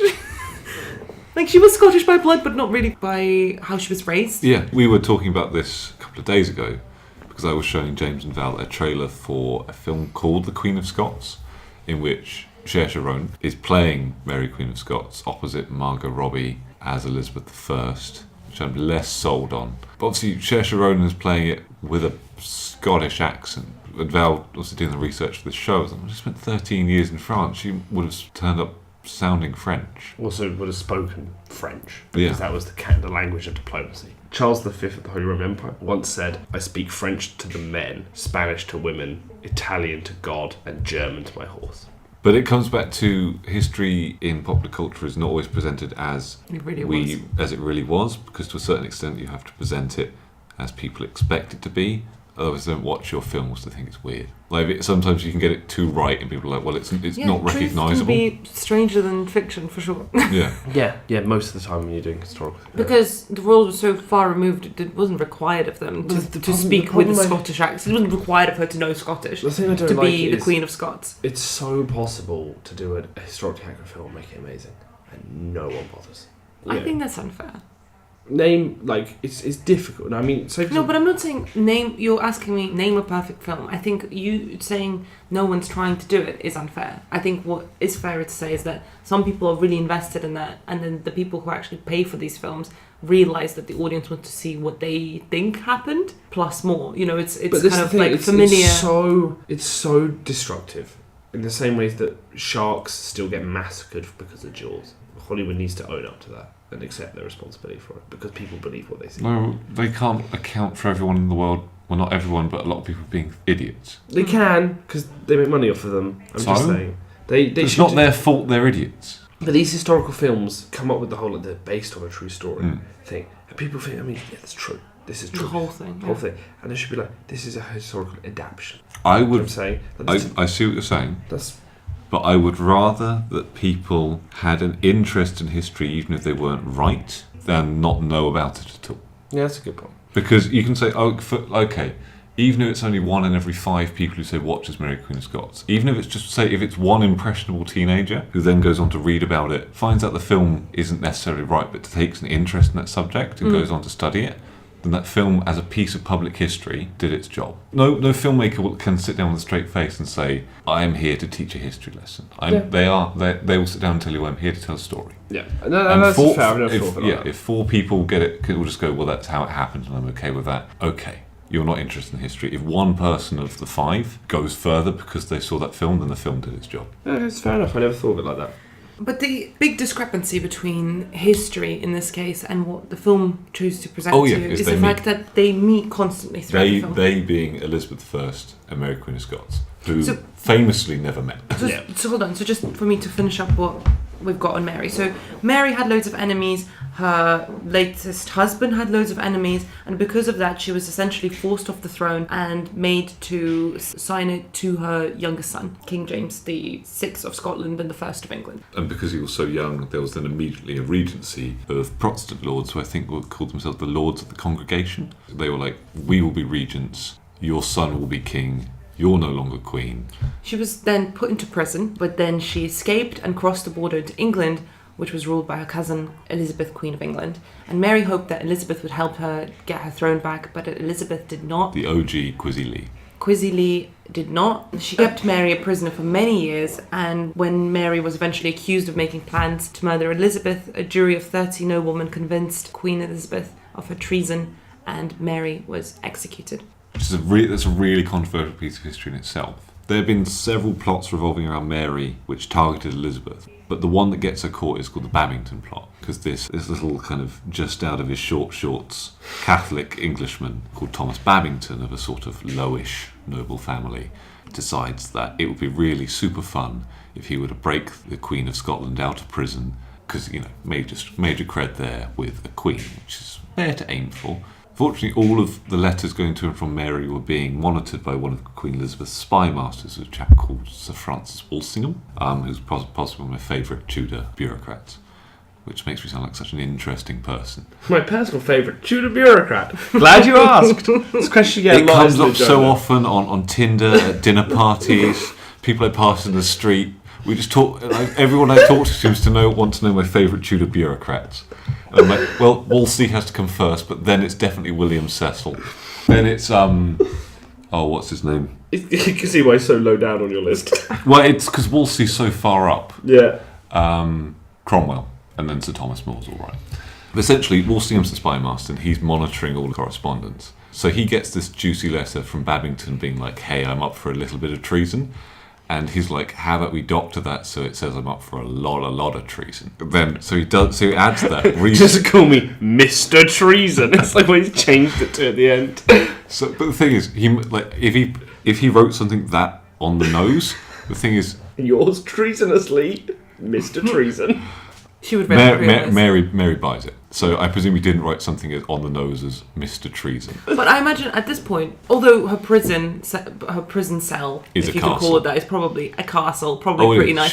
She was Scottish by blood, but not really by how she was raised. Yeah, we were talking about this a couple of days ago, because I was showing James and Val a trailer for a film called The Queen of Scots, in which Saoirse Ronan is playing Mary Queen of Scots opposite Margot Robbie as Elizabeth I, which I'm less sold on. But obviously Saoirse Ronan is playing it with a Scottish accent. And Val, also doing the research for this show, I just spent 13 years in France. She would have turned up sounding French. Also would have spoken French, because that was the language of diplomacy. Charles V of the Holy Roman Empire once said, I speak French to the men, Spanish to women, Italian to God, and German to my horse. But it comes back to history in popular culture is not always presented as it really was, because to a certain extent you have to present it as people expect it to be. Otherwise, they don't watch your films to think it's weird. Sometimes you can get it too right, and people are like, "Well, it's not recognisable." Truth can be stranger than fiction for sure. Yeah. Most of the time when you're doing historical. Because the roles were so far removed, it wasn't required of them to speak with a Scottish accent. It wasn't required of her to know Scottish to be the Queen of Scots. It's so possible to do a historically accurate film and make it amazing, and no one bothers. I think that's unfair. It's difficult. I mean, no, but I'm not saying name. You're asking me name a perfect film. I think you saying no one's trying to do it is unfair. I think what is fair to say is that some people are really invested in that, and then the people who actually pay for these films realize that the audience wants to see what they think happened plus more. It's kind of like familiar. It's so destructive in the same ways that sharks still get massacred because of Jaws. Hollywood needs to own up to that. and accept their responsibility for it because people believe what they see. No, they can't account for everyone in the world. Well, not everyone, but a lot of people being idiots. They can, because they make money off of them. I'm just saying. It's not their fault they're idiots. But these historical films come up with the whole, like, they're based on a true story thing. And people think, yeah, that's true. This is true. The whole thing. The whole thing. And they should be like, this is a historical adaptation. I would. You know what I'm saying? I see what you're saying. That's... But I would rather that people had an interest in history, even if they weren't right, than not know about it at all. Yeah, that's a good point. Because you can say, okay, even if it's only 1 in every 5 people who say watches Mary Queen of Scots, even if it's just, say, if it's one impressionable teenager who then goes on to read about it, finds out the film isn't necessarily right, but takes an interest in that subject and goes on to study it, then that film, as a piece of public history, did its job. No filmmaker can sit down with a straight face and say, I am here to teach a history lesson. They will sit down and tell you, I'm here to tell a story. Yeah, no, that's fair. I've never thought of it like that. If 4 people get it, we'll just go, well, that's how it happened, and I'm okay with that. Okay, you're not interested in history. If one person of the 5 goes further because they saw that film, then the film did its job. Yeah, it's fair enough. I never thought of it like that. But the big discrepancy between history in this case and what the film chose to present is the fact that they meet constantly throughout the film. They being Elizabeth I and Mary Queen of Scots, who famously never met. So hold on. So just for me to finish up what we've got on Mary. So Mary had loads of enemies. Her latest husband had loads of enemies, and because of that, she was essentially forced off the throne and made to sign it to her youngest son, King James the VI of Scotland and the First of England. And because he was so young, there was then immediately a regency of Protestant lords who I think called themselves the Lords of the Congregation. They were like, we will be regents, your son will be king, you're no longer queen. She was then put into prison, but then she escaped and crossed the border to England, which was ruled by her cousin Elizabeth, Queen of England. And Mary hoped that Elizabeth would help her get her throne back, but Elizabeth did not. The OG Quizzy Lee. Quizzy Lee did not. She kept Mary a prisoner for many years, and when Mary was eventually accused of making plans to murder Elizabeth, a jury of 30 noblemen convinced Queen Elizabeth of her treason, and Mary was executed. Which is that's a really controversial piece of history in itself. There have been several plots revolving around Mary which targeted Elizabeth, but the one that gets her caught is called the Babington plot, because this little kind of just out of his shorts Catholic Englishman called Thomas Babington of a sort of lowish noble family decides that it would be really super fun if he were to break the Queen of Scotland out of prison, because, you know, major cred there with a queen, which is fair to aim for. Fortunately, all of the letters going to and from Mary were being monitored by one of Queen Elizabeth's spy masters, a chap called Sir Francis Walsingham, who's possibly one of my favourite Tudor bureaucrats, which makes me sound like such an interesting person. My personal favourite Tudor bureaucrat. Glad you asked. This question you get a lot. It comes up so often on Tinder, at dinner parties, people I pass in the street. We just talk. Everyone I talk to seems to want to know my favourite Tudor bureaucrats. And I'm like, well, Wolsey has to come first, but then it's definitely William Cecil. Then it's what's his name? You can see why he's so low down on your list. Well, it's because Wolsey's so far up. Yeah. Cromwell, and then Sir Thomas More's all right. But essentially, Walsingham's the spy master, and he's monitoring all the correspondence. So he gets this juicy letter from Babington being like, "Hey, I'm up for a little bit of treason." And he's like, how about we doctor that so it says I'm up for a lot of treason. Then so he adds that. Just call me Mr. Treason. It's like what he's changed it to at the end. So, but the thing is, if he wrote something that on the nose, the thing is, yours treasonously, Mr. Treason. She would Mary buys it. So I presume he didn't write something on the nose as Mr. Treason. But I imagine at this point, although her prison cell, is if a you castle. could call it that, is probably a castle, probably pretty nice.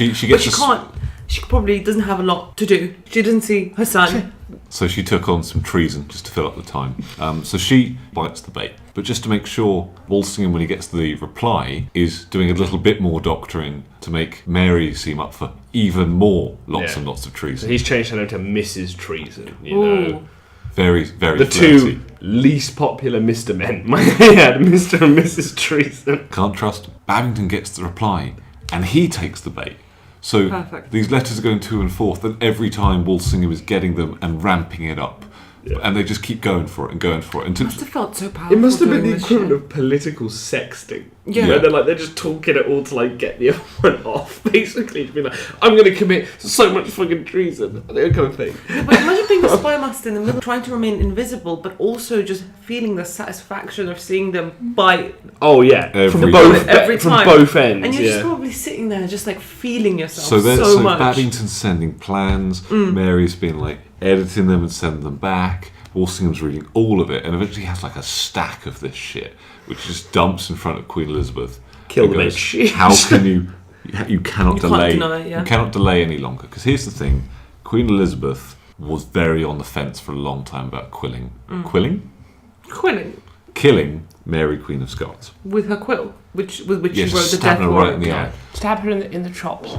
She probably doesn't have a lot to do. She doesn't see her son. So she took on some treason just to fill up the time. So she bites the bait. But just to make sure, Walsingham, when he gets the reply, is doing a little bit more doctoring to make Mary seem up for even more lots and lots of treason. So he's changed her name to Mrs. Treason, you know. Very, very the flirty. 2 least popular Mr. Men. Yeah, Mr. and Mrs. Treason. Can't trust him. Babington gets the reply, and he takes the bait. So Perfect. These letters are going to and forth, and every time Walsingham is getting them and ramping it up. Yeah. And they just keep going for it and going for it. It must have felt so powerful. It must have been the equivalent of political sexting. Yeah. Where they're just talking it all to like get the other one off, basically. To be like, I'm going to commit so much fucking treason. That kind of thing. Yeah, but imagine being the spy master in the middle, trying to remain invisible, but also just feeling the satisfaction of seeing them bite. Oh yeah, Every from both ends. And you're just probably sitting there, just like feeling yourself so much. Babington's sending plans. Mary's been like editing them and sending them back. Walsingham's reading all of it, and eventually has like a stack of this shit, which he just dumps in front of Queen Elizabeth. Kill the bitch. How can you? You cannot delay. You cannot delay any longer. Because here's the thing: Queen Elizabeth was very on the fence for a long time about killing Mary Queen of Scots with her quill, with which she wrote the stab death her right in warrant. the eye. Stab her in the chops.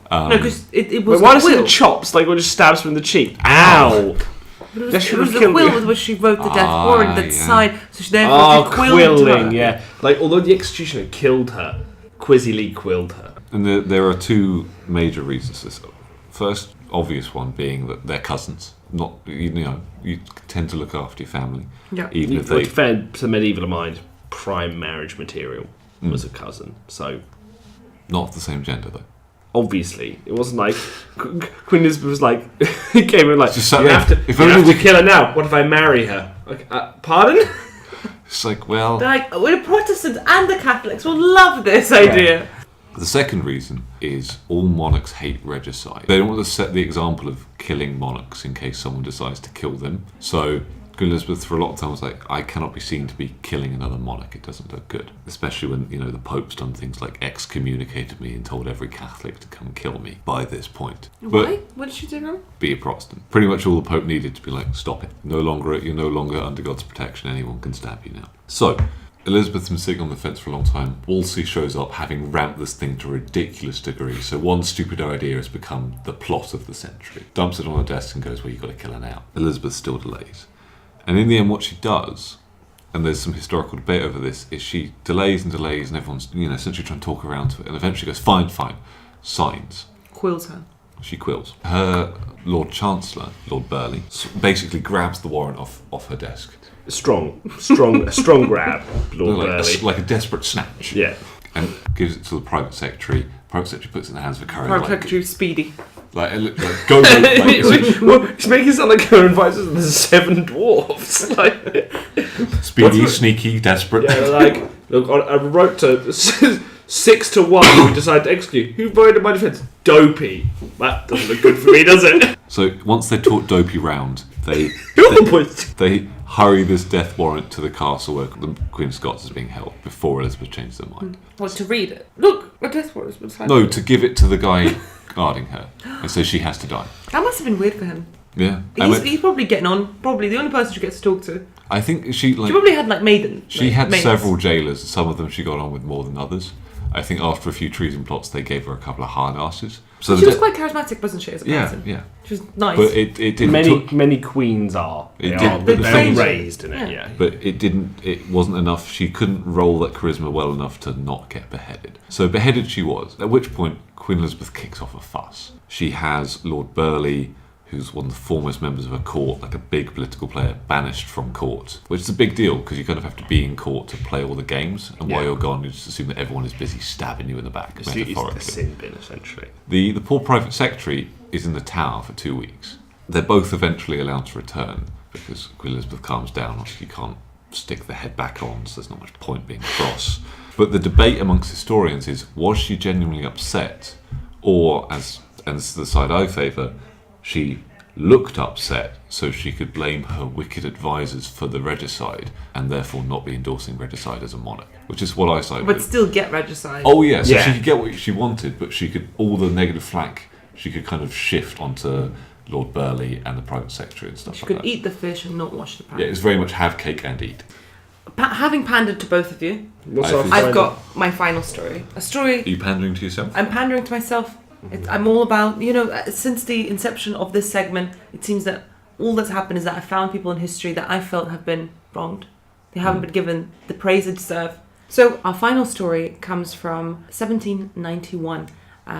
No, because it was. Why the does it quill. chops? Like, one just stabs her in the cheek. Ow! It was the quill with which she wrote the death warrant that signed. So she therefore quilling, yeah. Like, although the executioner killed her, quizzily quilled her. And there are two major reasons for this. First, obvious one being that they're cousins. Not you tend to look after your family, even if they. To medieval mind, prime marriage material was a cousin. So, not of the same gender though. Obviously, it wasn't like Queen Elizabeth was like he came in like Just you have to kill her now. What if I marry her? Like, pardon? It's like, well, They're like, we're the Protestants and the Catholics will love this idea. The second reason is all monarchs hate regicide. They don't want to set the example of killing monarchs in case someone decides to kill them. So Queen Elizabeth for a lot of time was like, I cannot be seen to be killing another monarch. It doesn't look good. Especially when, the Pope's done things like excommunicated me and told every Catholic to come kill me by this point. Why? What did she do wrong? Be a Protestant. Pretty much all the Pope needed to be like, stop it. You're no longer under God's protection. Anyone can stab you now. So Elizabeth's been sitting on the fence for a long time. Wolsey shows up having ramped this thing to a ridiculous degree, so one stupid idea has become the plot of the century. Dumps it on her desk and goes, well, you've got to kill her now. Elizabeth still delays. And in the end, what she does, and there's some historical debate over this, is she delays and delays, and everyone's, essentially trying to talk her around to it, and eventually goes, fine, signs. Quills her. She quills. Her Lord Chancellor, Lord Burleigh, basically grabs the warrant off her desk. A strong grab, Lord Burleigh. Like a desperate snatch. Yeah. And gives it to the private secretary. Private secretary puts it in the hands of a courier. Private secretary Speedy. Like go. It's making it sound like her advisors are the seven dwarfs. Like, Speedy, sneaky, desperate. Yeah, like, look, I wrote to 6-1. We decided to execute. Who voted my defence? Dopey. That doesn't look good for me, does it? So once they taught Dopey round, they hurry this death warrant to the castle where the Queen of Scots is being held before Elizabeth changes her mind. What, to read it? Look, a death warrant has been signed. No, to give it to the guy guarding her, and so she has to die. That must have been weird for him. Yeah, he's probably getting on. Probably the only person she gets to talk to. I think she probably had maidens. She had several jailers. Some of them she got on with more than others. I think after a few treason plots, they gave her a couple of hard asses. So she was quite charismatic, wasn't she, as a person? Yeah. She was nice. But it didn't. Many queens are. They're raised in it. Yeah. But it wasn't enough. She couldn't roll that charisma well enough to not get beheaded. So beheaded she was. At which point Queen Elizabeth kicks off a fuss. She has Lord Burleigh, who's one of the foremost members of her court, like a big political player, banished from court, which is a big deal because you kind of have to be in court to play all the games, and while you're gone, you just assume that everyone is busy stabbing you in the back, metaphorically. It's the sin bin, essentially. The poor private secretary is in the tower for 2 weeks. They're both eventually allowed to return because Queen Elizabeth calms down. Obviously, you can't stick the head back on, so there's not much point being cross. But the debate amongst historians is, was she genuinely upset, or, and this is the side I favour, she looked upset so she could blame her wicked advisors for the regicide and therefore not be endorsing regicide as a monarch, which is what I side with. But still get regicide. Oh yeah, so she could get what she wanted, but she could, all the negative flack she could kind of shift onto Lord Burleigh and the private secretary and stuff she like that. could eat the fish and not wash the pan. Yeah, it's very much have cake and eat. Having pandered to both of you, I've got my final story. A story. Are you pandering to yourself? I'm pandering to myself. I'm all about, since the inception of this segment, it seems that all that's happened is that I found people in history that I felt have been wronged. They haven't been given the praise they deserve. So our final story comes from 1791,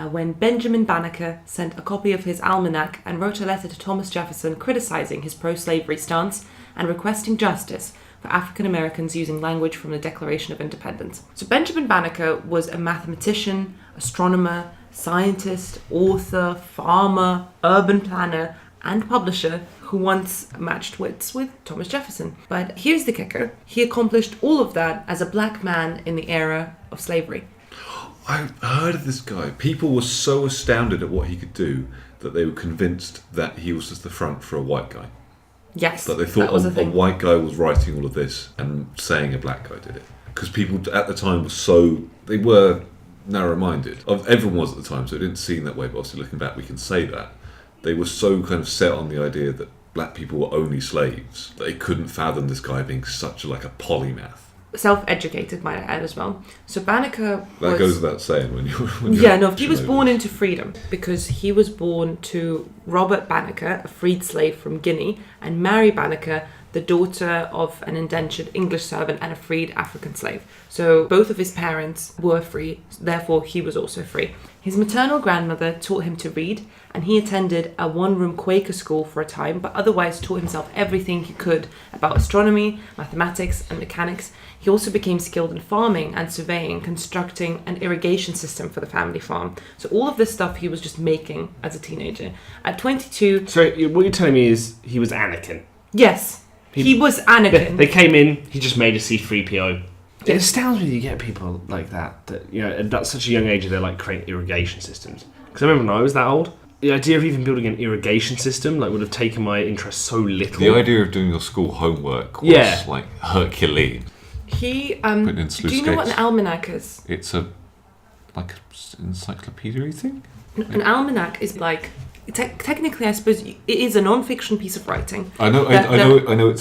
when Benjamin Banneker sent a copy of his almanac and wrote a letter to Thomas Jefferson criticising his pro-slavery stance and requesting justice for African Americans using language from the Declaration of Independence. So Benjamin Banneker was a mathematician, astronomer, scientist, author, farmer, urban planner, and publisher who once matched wits with Thomas Jefferson. But here's the kicker. He accomplished all of that as a black man in the era of slavery. I heard of this guy. People were so astounded at what he could do that they were convinced that he was just the front for a white guy. Yes, That they thought that was a white guy was writing all of this and saying a black guy did it. Because people at the time they were narrow-minded. Everyone was at the time, so it didn't seem that way, but obviously looking back we can say that. They were so kind of set on the idea that black people were only slaves that they couldn't fathom this guy being such a polymath. Self-educated, might I add as well. So Banneker That goes without saying when you're he was born into freedom because he was born to Robert Banneker, a freed slave from Guinea, and Mary Banneker, the daughter of an indentured English servant and a freed African slave. So both of his parents were free, therefore he was also free. His maternal grandmother taught him to read, and he attended a one-room Quaker school for a time, but otherwise taught himself everything he could about astronomy, mathematics, and mechanics. He also became skilled in farming and surveying, constructing an irrigation system for the family farm. So all of this stuff he was just making as a teenager. At 22... So what you're telling me is he was Anakin? Yes, he was Anakin. They came in, he just made a C-3PO. It astounds me that you get people like that at such a young age they're like creating irrigation systems. Because I remember when I was that old, the idea of even building an irrigation system would have taken my interest so little. The idea of doing your school homework was Herculean. Do you know what an almanac is? It's an encyclopedia thing? An almanac is technically, I suppose, it is a non-fiction piece of writing. I know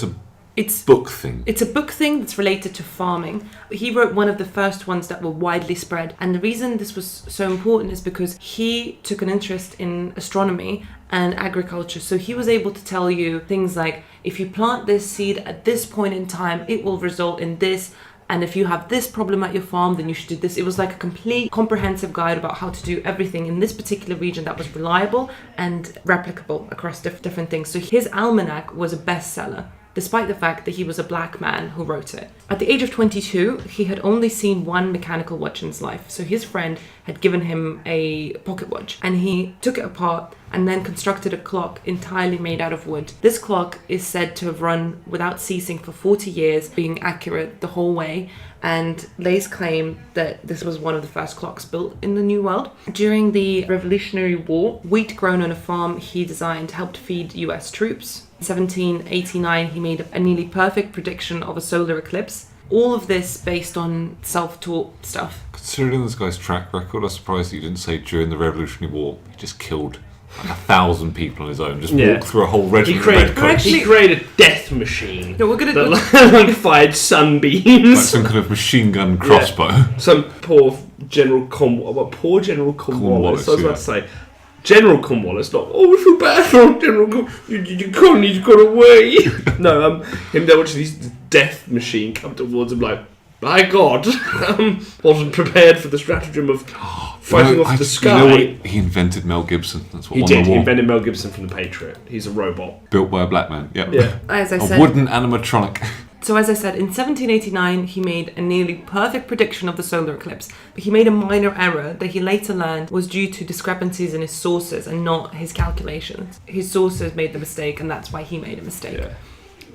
it's a book thing. It's a book thing that's related to farming. He wrote one of the first ones that were widely spread. And the reason this was so important is because he took an interest in astronomy and agriculture. So he was able to tell you things like, if you plant this seed at this point in time, it will result in this. And if you have this problem at your farm, then you should do this. It was like a complete comprehensive guide about how to do everything in this particular region that was reliable and replicable across different things. So his almanac was a bestseller, despite the fact that he was a black man who wrote it. At the age of 22, he had only seen one mechanical watch in his life. So his friend had given him a pocket watch and he took it apart and then constructed a clock entirely made out of wood. This clock is said to have run without ceasing for 40 years, being accurate the whole way, and lays claim that this was one of the first clocks built in the New World. During the Revolutionary War, wheat grown on a farm he designed helped feed US troops. In 1789, he made a nearly perfect prediction of a solar eclipse. All of this based on self-taught stuff. Considering this guy's track record, I'm surprised that you didn't say during the Revolutionary War he just killed 1,000 people on his own. Just walked through a whole regiment of redcoats. He created a death machine. No, we're gonna that fired sunbeams. Like some kind of machine gun crossbow. Yeah. Some poor General Cornwallis. I was about to say. General Cornwallis, not, we feel bad for General Cornwallis, your colony's got away. No, him there watching this death machine come towards him like, by God, wasn't prepared for the stratagem of fighting off the sky. You know what? He invented Mel Gibson. That's what he won did. the war. He invented Mel Gibson from The Patriot. He's a robot. Built by a black man, yep. Yeah. As I a said, wooden animatronic. So as I said, in 1789, he made a nearly perfect prediction of the solar eclipse, but he made a minor error that he later learned was due to discrepancies in his sources and not his calculations. His sources made the mistake, and that's why he made a mistake. Yeah.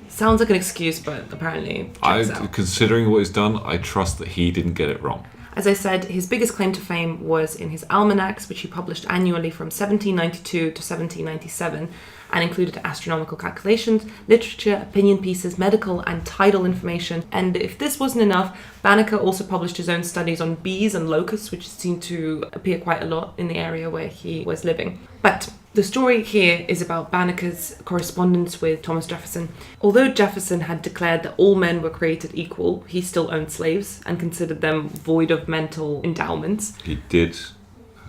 Sounds like an excuse, but apparently checks out. Considering what he's done, I trust that he didn't get it wrong. As I said, his biggest claim to fame was in his almanacs, which he published annually from 1792 to 1797, and included astronomical calculations, literature, opinion pieces, medical and tidal information. And if this wasn't enough, Banneker also published his own studies on bees and locusts, which seemed to appear quite a lot in the area where he was living. But the story here is about Banneker's correspondence with Thomas Jefferson. Although Jefferson had declared that all men were created equal, he still owned slaves and considered them void of mental endowments. He did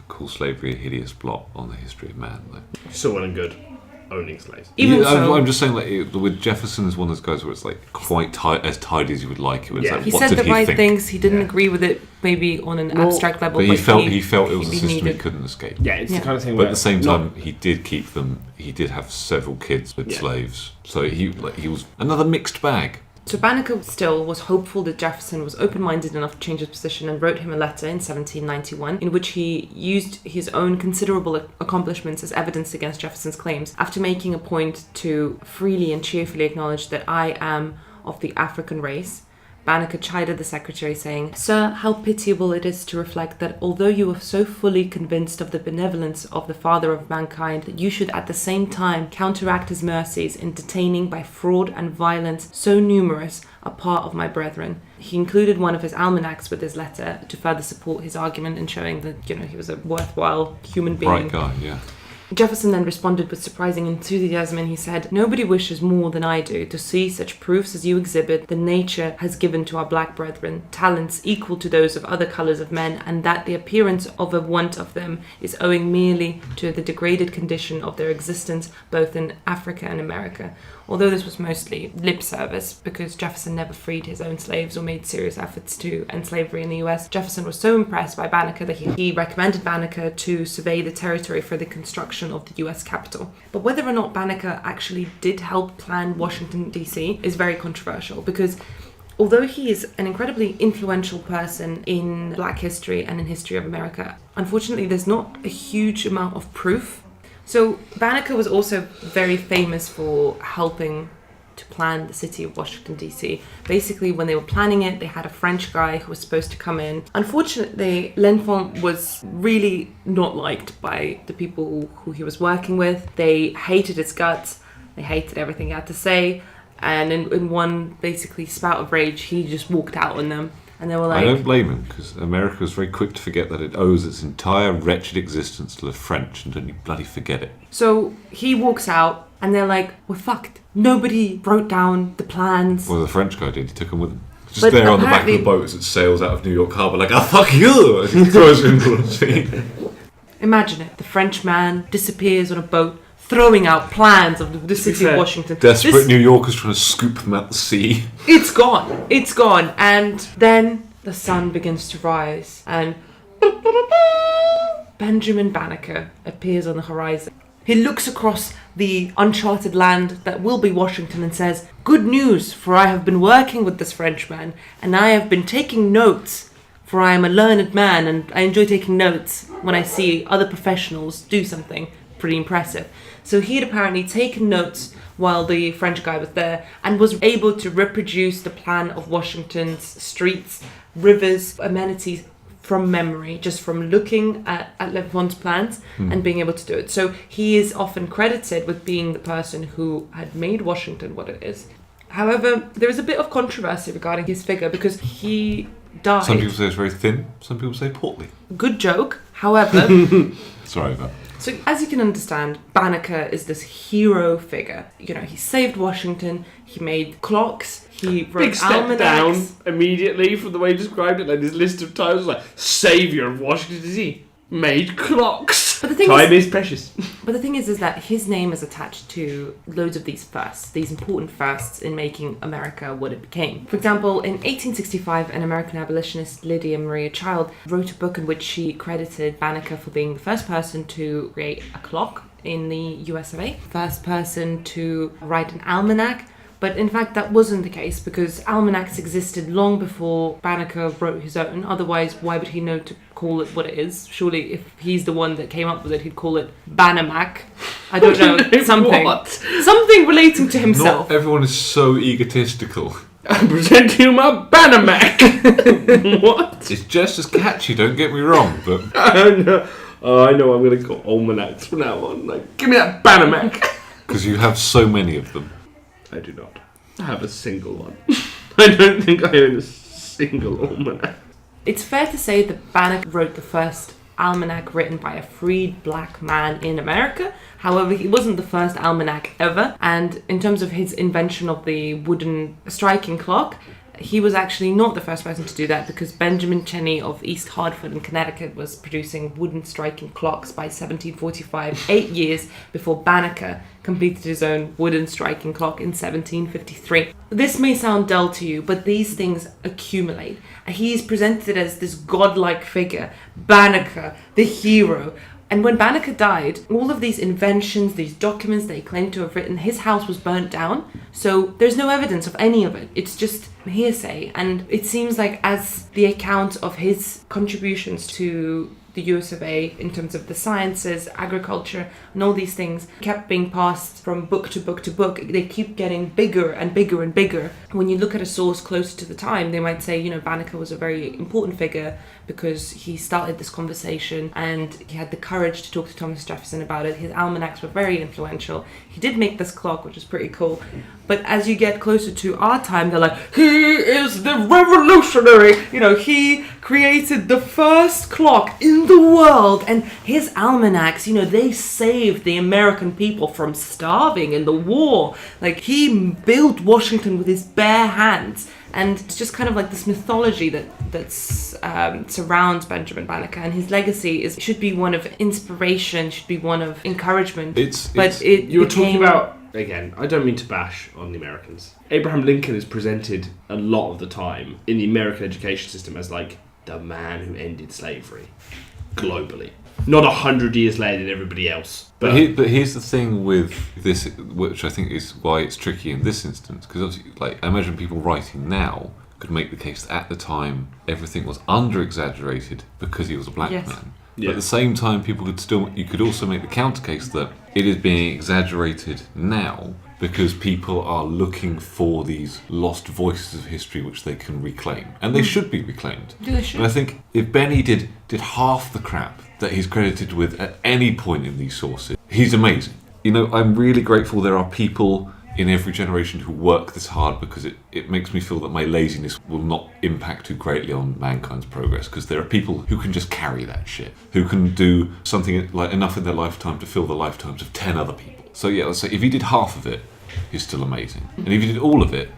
call slavery a hideous blot on the history of man, though. So well and good. Owning slaves. Even so, I'm just saying, with Jefferson as one of those guys where it's quite as tidy as you would like it. Yeah. He said the right things. He didn't agree with it, maybe on an abstract level. But he felt it was a system he couldn't escape. Yeah, it's the kind of thing. But at the same time, he did keep them. He did have several kids with slaves, so he was another mixed bag. So Banneker still was hopeful that Jefferson was open-minded enough to change his position and wrote him a letter in 1791 in which he used his own considerable accomplishments as evidence against Jefferson's claims, after making a point to freely and cheerfully acknowledge that I am of the African race. Banneker chided the secretary, saying, "Sir, how pitiable it is to reflect that although you are so fully convinced of the benevolence of the Father of mankind, that you should at the same time counteract his mercies in detaining by fraud and violence so numerous a part of my brethren." He included one of his almanacs with his letter to further support his argument in showing that, he was a worthwhile human being. Bright guy, yeah. Jefferson then responded with surprising enthusiasm, and he said, "Nobody wishes more than I do to see such proofs as you exhibit that nature has given to our black brethren, talents equal to those of other colours of men, and that the appearance of a want of them is owing merely to the degraded condition of their existence both in Africa and America." Although this was mostly lip service, because Jefferson never freed his own slaves or made serious efforts to end slavery in the US, Jefferson was so impressed by Banneker that he recommended Banneker to survey the territory for the construction of the US Capitol. But whether or not Banneker actually did help plan Washington, D.C. is very controversial, because although he is an incredibly influential person in Black history and in history of America, unfortunately there's not a huge amount of proof. So Banneker was also very famous for helping to plan the city of Washington, D.C. Basically, when they were planning it, they had a French guy who was supposed to come in. Unfortunately, L'Enfant was really not liked by the people who he was working with. They hated his guts. They hated everything he had to say. And in one basically spout of rage, he just walked out on them. And they were like... I don't blame him, because America was very quick to forget that it owes its entire wretched existence to the French, and don't you bloody forget it. So he walks out, and they're like, "We're fucked. Nobody wrote down the plans." Well, the French guy did. He took them with him. Just But there on the back of the boat as it sails out of New York Harbour, like, "Ah, fuck you!" As he throws him into the sea. Imagine it. The French man disappears on a boat, throwing out plans of the city of Washington. Desperate New Yorkers trying to scoop them out the sea. It's gone. It's gone. And then the sun begins to rise, and Benjamin Banneker appears on the horizon. He looks across the uncharted land that will be Washington and says, "Good news, for I have been working with this Frenchman, and I have been taking notes, for I am a learned man, and I enjoy taking notes when I see other professionals do something pretty impressive." So he had apparently taken notes while the French guy was there, and was able to reproduce the plan of Washington's streets, rivers, amenities from memory, just from looking at L'Enfant's plans and being able to do it. So he is often credited with being the person who had made Washington what it is. However, there is a bit of controversy regarding his figure, because he died. Some people say it's very thin, some people say portly. Good joke. However... Sorry about that. So, as you can understand, Banneker is this hero figure. He saved Washington, he made clocks, he wrote Big step almanacs. down immediately from the way you described it, like this list of titles, like Saviour of Washington DC, made clocks. But the thing Time is precious. But the thing is that his name is attached to loads of these firsts, these important firsts in making America what it became. For example, in 1865, an American abolitionist, Lydia Maria Child, wrote a book in which she credited Banneker for being the first person to create a clock in the US of A, first person to write an almanac. But in fact, that wasn't the case, because almanacs existed long before Banneker wrote his own. Otherwise, why would he know to call it what it is? Surely, if he's the one that came up with it, he'd call it Banamac. I don't know, something. What? Something relating to himself. Not everyone is so egotistical. I present to you my Banamac. What? It's just as catchy, don't get me wrong, but... I know I'm going to call almanacs from now on. Like, give me that Banamac. Because you have so many of them. I do not. I have a single one. I don't think I own a single almanac. It's fair to say that Banneker wrote the first almanac written by a freed black man in America. However, he wasn't the first almanac ever. And in terms of his invention of the wooden striking clock, he was actually not the first person to do that, because Benjamin Cheney of East Hartford in Connecticut was producing wooden striking clocks by 1745, 8 years before Banneker completed his own wooden striking clock in 1753. This may sound dull to you, but these things accumulate. He is presented as this godlike figure, Banneker, the hero. And when Banneker died, all of these inventions, these documents that he claimed to have written, his house was burnt down. So there's no evidence of any of it. It's just hearsay. And it seems like as the account of his contributions to the US of A in terms of the sciences, agriculture, and all these things kept being passed from book to book to book. They keep getting bigger and bigger and bigger. When you look at a source closer to the time, they might say, Banneker was a very important figure because he started this conversation and he had the courage to talk to Thomas Jefferson about it. His almanacs were very influential. He did make this clock, which is pretty cool. But as you get closer to our time, they're like, he is the revolutionary. He created the first clock in the world. And his almanacs, they saved the American people from starving in the war. Like, he built Washington with his bare hands. And it's just kind of like this mythology that surrounds Benjamin Banneker, and his legacy should be one of inspiration, should be one of encouragement. You were talking about, again, I don't mean to bash on the Americans. Abraham Lincoln is presented a lot of the time in the American education system as like the man who ended slavery globally. Not 100 years later than everybody else. But here's the thing with this, which I think is why it's tricky in this instance, because obviously, I imagine people writing now could make the case that at the time everything was under-exaggerated because he was a black man. Yeah. But at the same time, you could also make the counter case that it is being exaggerated now because people are looking for these lost voices of history which they can reclaim. And they should be reclaimed. They should. And I think if Benny did half the crap that he's credited with at any point in these sources, he's amazing. I'm really grateful there are people in every generation who work this hard, because it makes me feel that my laziness will not impact too greatly on mankind's progress, because there are people who can just carry that shit, who can do something like enough in their lifetime to fill the lifetimes of 10 other people. So yeah, let's say if he did half of it, he's still amazing. And if he did all of it,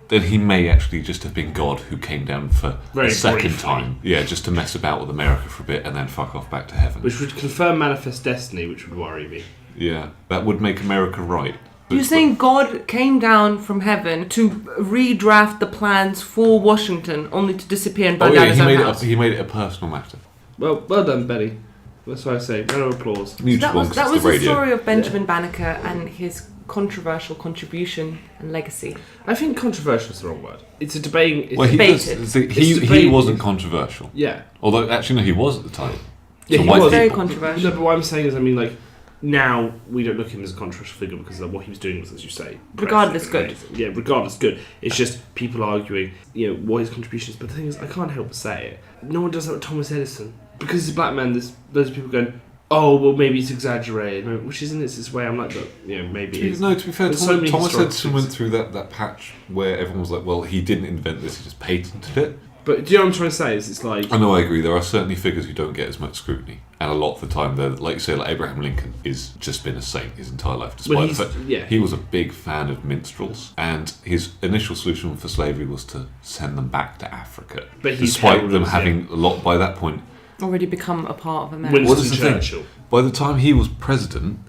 then he may actually just have been God who came down for a second time. Yeah, just to mess about with America for a bit and then fuck off back to heaven. Which would confirm manifest destiny, which would worry me. Yeah, that would make America right. You're saying God came down from heaven to redraft the plans for Washington, only to disappear and burn down his own house? He made it a personal matter. Well done, Betty. That's what I say. Round of applause. That was the story of Benjamin Banneker and his controversial contribution and legacy. I think controversial is the wrong word. It's a debate. He wasn't controversial. Yeah. Although, actually, no, he was at the time. Yeah, he was very controversial. No, but what I'm saying is, now we don't look at him as a controversial figure because of what he was doing was, as you say, regardless good. Yeah, regardless good. It's just people arguing, what his contribution is. But the thing is, I can't help but say it. No one does that with Thomas Edison. Because he's a black man, there's loads of people going, oh, well, maybe it's exaggerated, which isn't his way. I'm like, maybe it is. No, to be fair, Thomas Edison went through that patch where everyone was like, well, he didn't invent this, he just patented it. But do you know what I'm trying to say? It's like... I know, I agree. There are certainly figures who don't get as much scrutiny. And a lot of the time, like you say, like Abraham Lincoln is just been a saint his entire life. Despite the fact he was a big fan of minstrels. And his initial solution for slavery was to send them back to Africa. But despite them having a lot, by that point... already become a part of America. Winston Churchill. By the time he was president...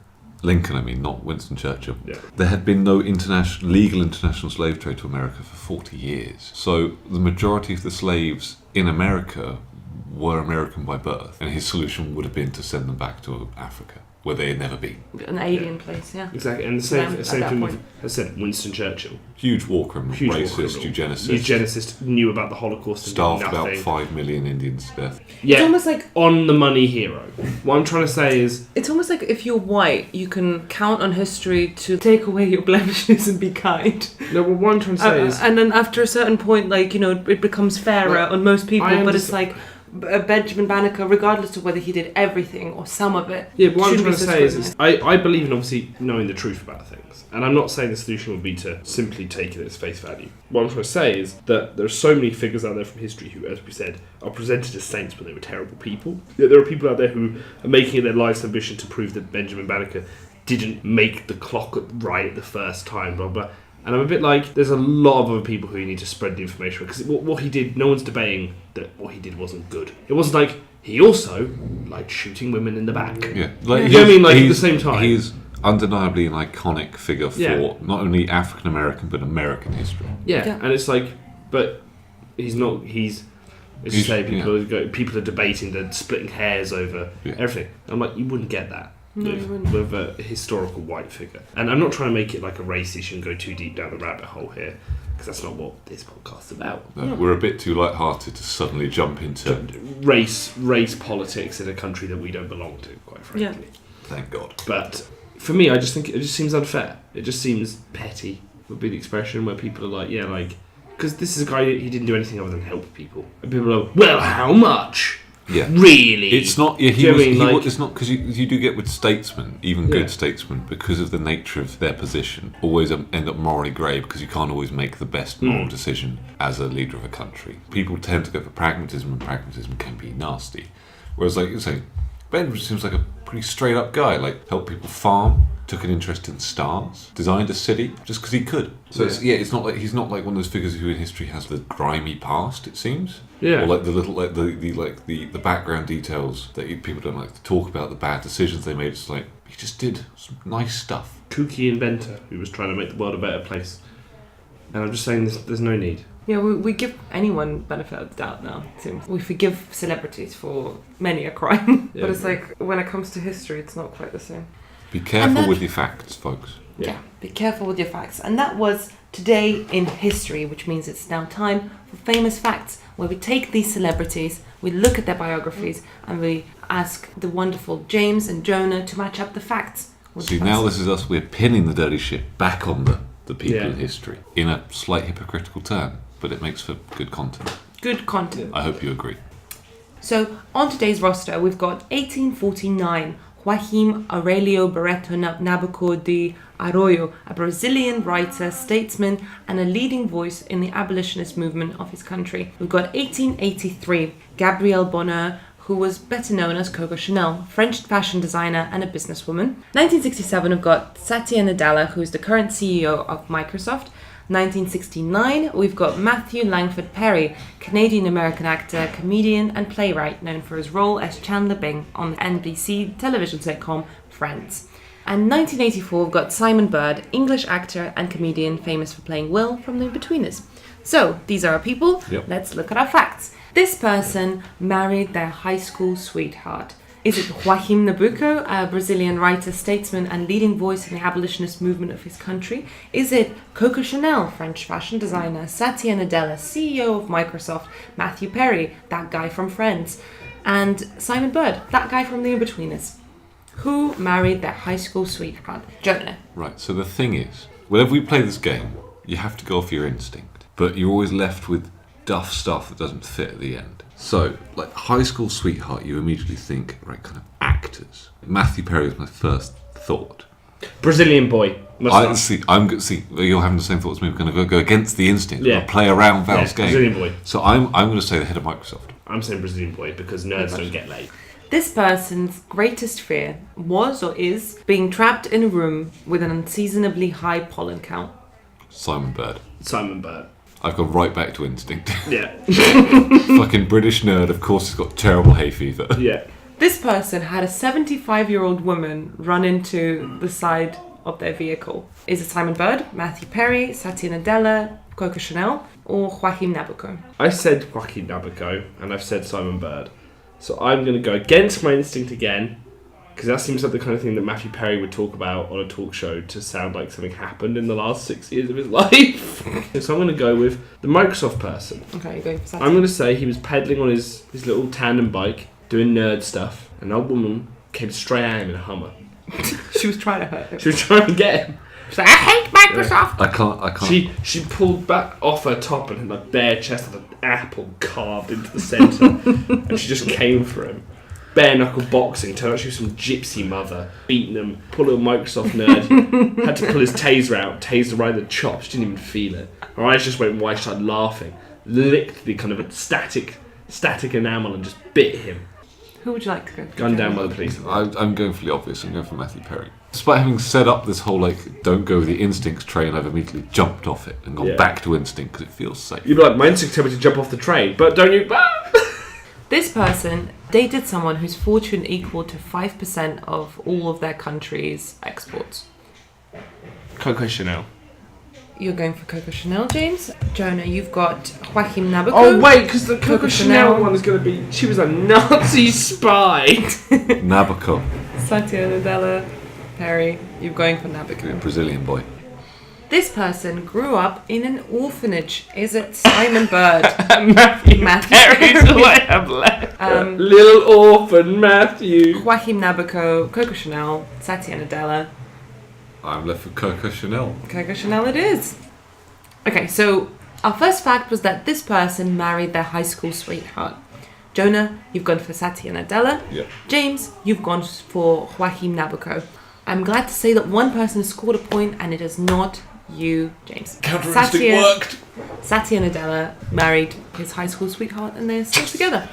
Lincoln, I mean, not Winston Churchill. Yeah. There had been no legal international slave trade to America for 40 years. So the majority of the slaves in America were American by birth, and his solution would have been to send them back to Africa, where they had never been. An alien place, yeah. Exactly, and the same thing with, as I said, Winston Churchill. Huge war criminal, racist, eugenicist. Eugenicist, knew about the Holocaust and starved about 5 million Indians to death. Yeah, it's almost like on the money hero. What I'm trying to say is... it's almost like if you're white, you can count on history to take away your blemishes and be kind. No, well, what I'm trying to say is... and then after a certain point, it becomes fairer on most people, but it's like... Benjamin Banneker, regardless of whether he did everything or some of it. Yeah, but what I'm trying to say is I believe in obviously knowing the truth about things. And I'm not saying the solution would be to simply take it at its face value. What I'm trying to say is that there are so many figures out there from history who, as we said, are presented as saints but they were terrible people. Yet there are people out there who are making it their life's ambition to prove that Benjamin Banneker didn't make the clock right the first time, blah, blah. And I'm a bit like, there's a lot of other people who you need to spread the information, because what he did, no one's debating that what he did wasn't good. It wasn't like, he also liked shooting women in the back. Yeah. You know what I mean? Like, at the same time. He's undeniably an iconic figure for not only African American, but American history. Yeah, and it's like, but he's As you say, people are debating, they're splitting hairs over everything. I'm like, you wouldn't get that with a historical white figure. And I'm not trying to make it like a race issue and go too deep down the rabbit hole here, because that's not what this podcast's about. No, we're a bit too light-hearted to suddenly jump into race politics in a country that we don't belong to, quite frankly. Yeah. Thank God. But for me, I just think it just seems unfair. It just seems petty, would be the expression, where people are like, because this is a guy, he didn't do anything other than help people. And people are like, well, how much? Yeah. Really? It's not, it's not, because you do get with statesmen, even good statesmen, because of the nature of their position, always end up morally grey, because you can't always make the best moral decision as a leader of a country. People tend to go for pragmatism, and pragmatism can be nasty. Whereas, like you say, Ben seems like a pretty straight up guy, like helped people farm, took an interest in stars, designed a city just because he could. So it's not like he's not like one of those figures who in history has the grimy past, it seems. Yeah. Or like the little the background details that people don't like to talk about, the bad decisions they made. It's like he just did some nice stuff. Kooky inventor who was trying to make the world a better place. And I'm just saying there's no need. Yeah, we give anyone benefit of the doubt now, it seems. We forgive celebrities for many a crime. But it's like, when it comes to history, it's not quite the same. Be careful with your facts, folks. Yeah, be careful with your facts. And that was Today in History, which means it's now time for Famous Facts, where we take these celebrities, we look at their biographies, and we ask the wonderful James and Jonah to match up the facts. See, now this is us, we're pinning the dirty shit back on the people in history, in a slight hypocritical turn. But it makes for good content. Good content. I hope you agree. So, on today's roster, we've got 1849, Joaquim Aurelio Barreto Nabuco de Arroyo, a Brazilian writer, statesman, and a leading voice in the abolitionist movement of his country. We've got 1883, Gabrielle Bonheur, who was better known as Coco Chanel, French fashion designer and a businesswoman. 1967, we've got Satya Nadella, who is the current CEO of Microsoft. 1969, we've got Matthew Langford Perry, Canadian-American actor, comedian and playwright known for his role as Chandler Bing on the NBC television sitcom Friends. And 1984, we've got Simon Bird, English actor and comedian famous for playing Will from The Inbetweeners. So, these are our people. Yep. Let's look at our facts. This person married their high school sweetheart. Is it Joaquim Nabuco, a Brazilian writer, statesman, and leading voice in the abolitionist movement of his country? Is it Coco Chanel, French fashion designer, Satya Nadella, CEO of Microsoft, Matthew Perry, that guy from Friends, and Simon Bird, that guy from The Inbetweeners? Who married their high school sweetheart? Jonah. Right, so the thing is, whenever we play this game, you have to go off your instinct, but you're always left with duff stuff that doesn't fit at the end. So, like high school sweetheart, you immediately think, right, kind of actors. Matthew Perry was my first thought. Brazilian boy. You're having the same thought as me. We're going to go against the instinct. We're Yeah. going to play around Val's game. Brazilian boy. So I'm going to say the head of Microsoft. I'm saying Brazilian boy because nerds don't get laid. This person's greatest fear was or is being trapped in a room with an unseasonably high pollen count. Simon Bird. Simon Bird. I've gone right back to instinct. Yeah. Fucking British nerd, of course, has got terrible hay fever. Yeah. This person had a 75-year-old woman run into the side of their vehicle. Is it Simon Bird, Matthew Perry, Satya Nadella, Coco Chanel, or Joaquim Nabuco? I said Joaquim Nabuco, and I've said Simon Bird. So I'm going to go against my instinct again, because that seems like the kind of thing that Matthew Perry would talk about on a talk show to sound like something happened in the last 6 years of his life. So I'm going to go with the Microsoft person. Okay, you're going for Satya. I'm going to say he was pedaling on his little tandem bike, doing nerd stuff. An old woman came straight at him in a Hummer. She was trying to hurt him. She was trying to get him. She's like, I hate Microsoft! I can't. She pulled back off her top and had a bare chest with an apple carved into the centre. And she just came for him. Bare knuckle boxing, turned out she was some gypsy mother, beating him, poor little Microsoft nerd, had to pull his taser out, tased her right in the chop, she didn't even feel it. Her eyes just went wide, she started laughing, licked the kind of a static enamel and just bit him. Who would you like to go? Gunned down by the police. I'm going for the obvious. I'm going for Matthew Perry. Despite having set up this whole, like, don't go with the instincts train, I've immediately jumped off it and gone back to instinct because it feels safe. You'd be like, my instinct told me to jump off the train, but don't you... This person dated someone whose fortune equaled to 5% of all of their country's exports. Coco Chanel. You're going for Coco Chanel, James. Jonah, you've got Joaquin Nabucco. Oh, wait, because the Coco Chanel one is going to be... She was a Nazi spy. Nabucco. Satya Nadella. Perry, you're going for Nabucco. Brazilian boy. This person grew up in an orphanage. Is it Simon Bird? Matthew Perry's all I have left. Little orphan Matthew. Joaquin Nabucco, Coco Chanel, Satya Nadella. I'm left with Coco Chanel. Coco Chanel it is. Okay, so our first fact was that this person married their high school sweetheart. Jonah, you've gone for Satya Nadella. Yep. James, you've gone for Joaquin Nabucco. I'm glad to say that one person has scored a point, and it is not you, James. Counter-instinct worked. Satya Nadella married his high school sweetheart, and they're still together.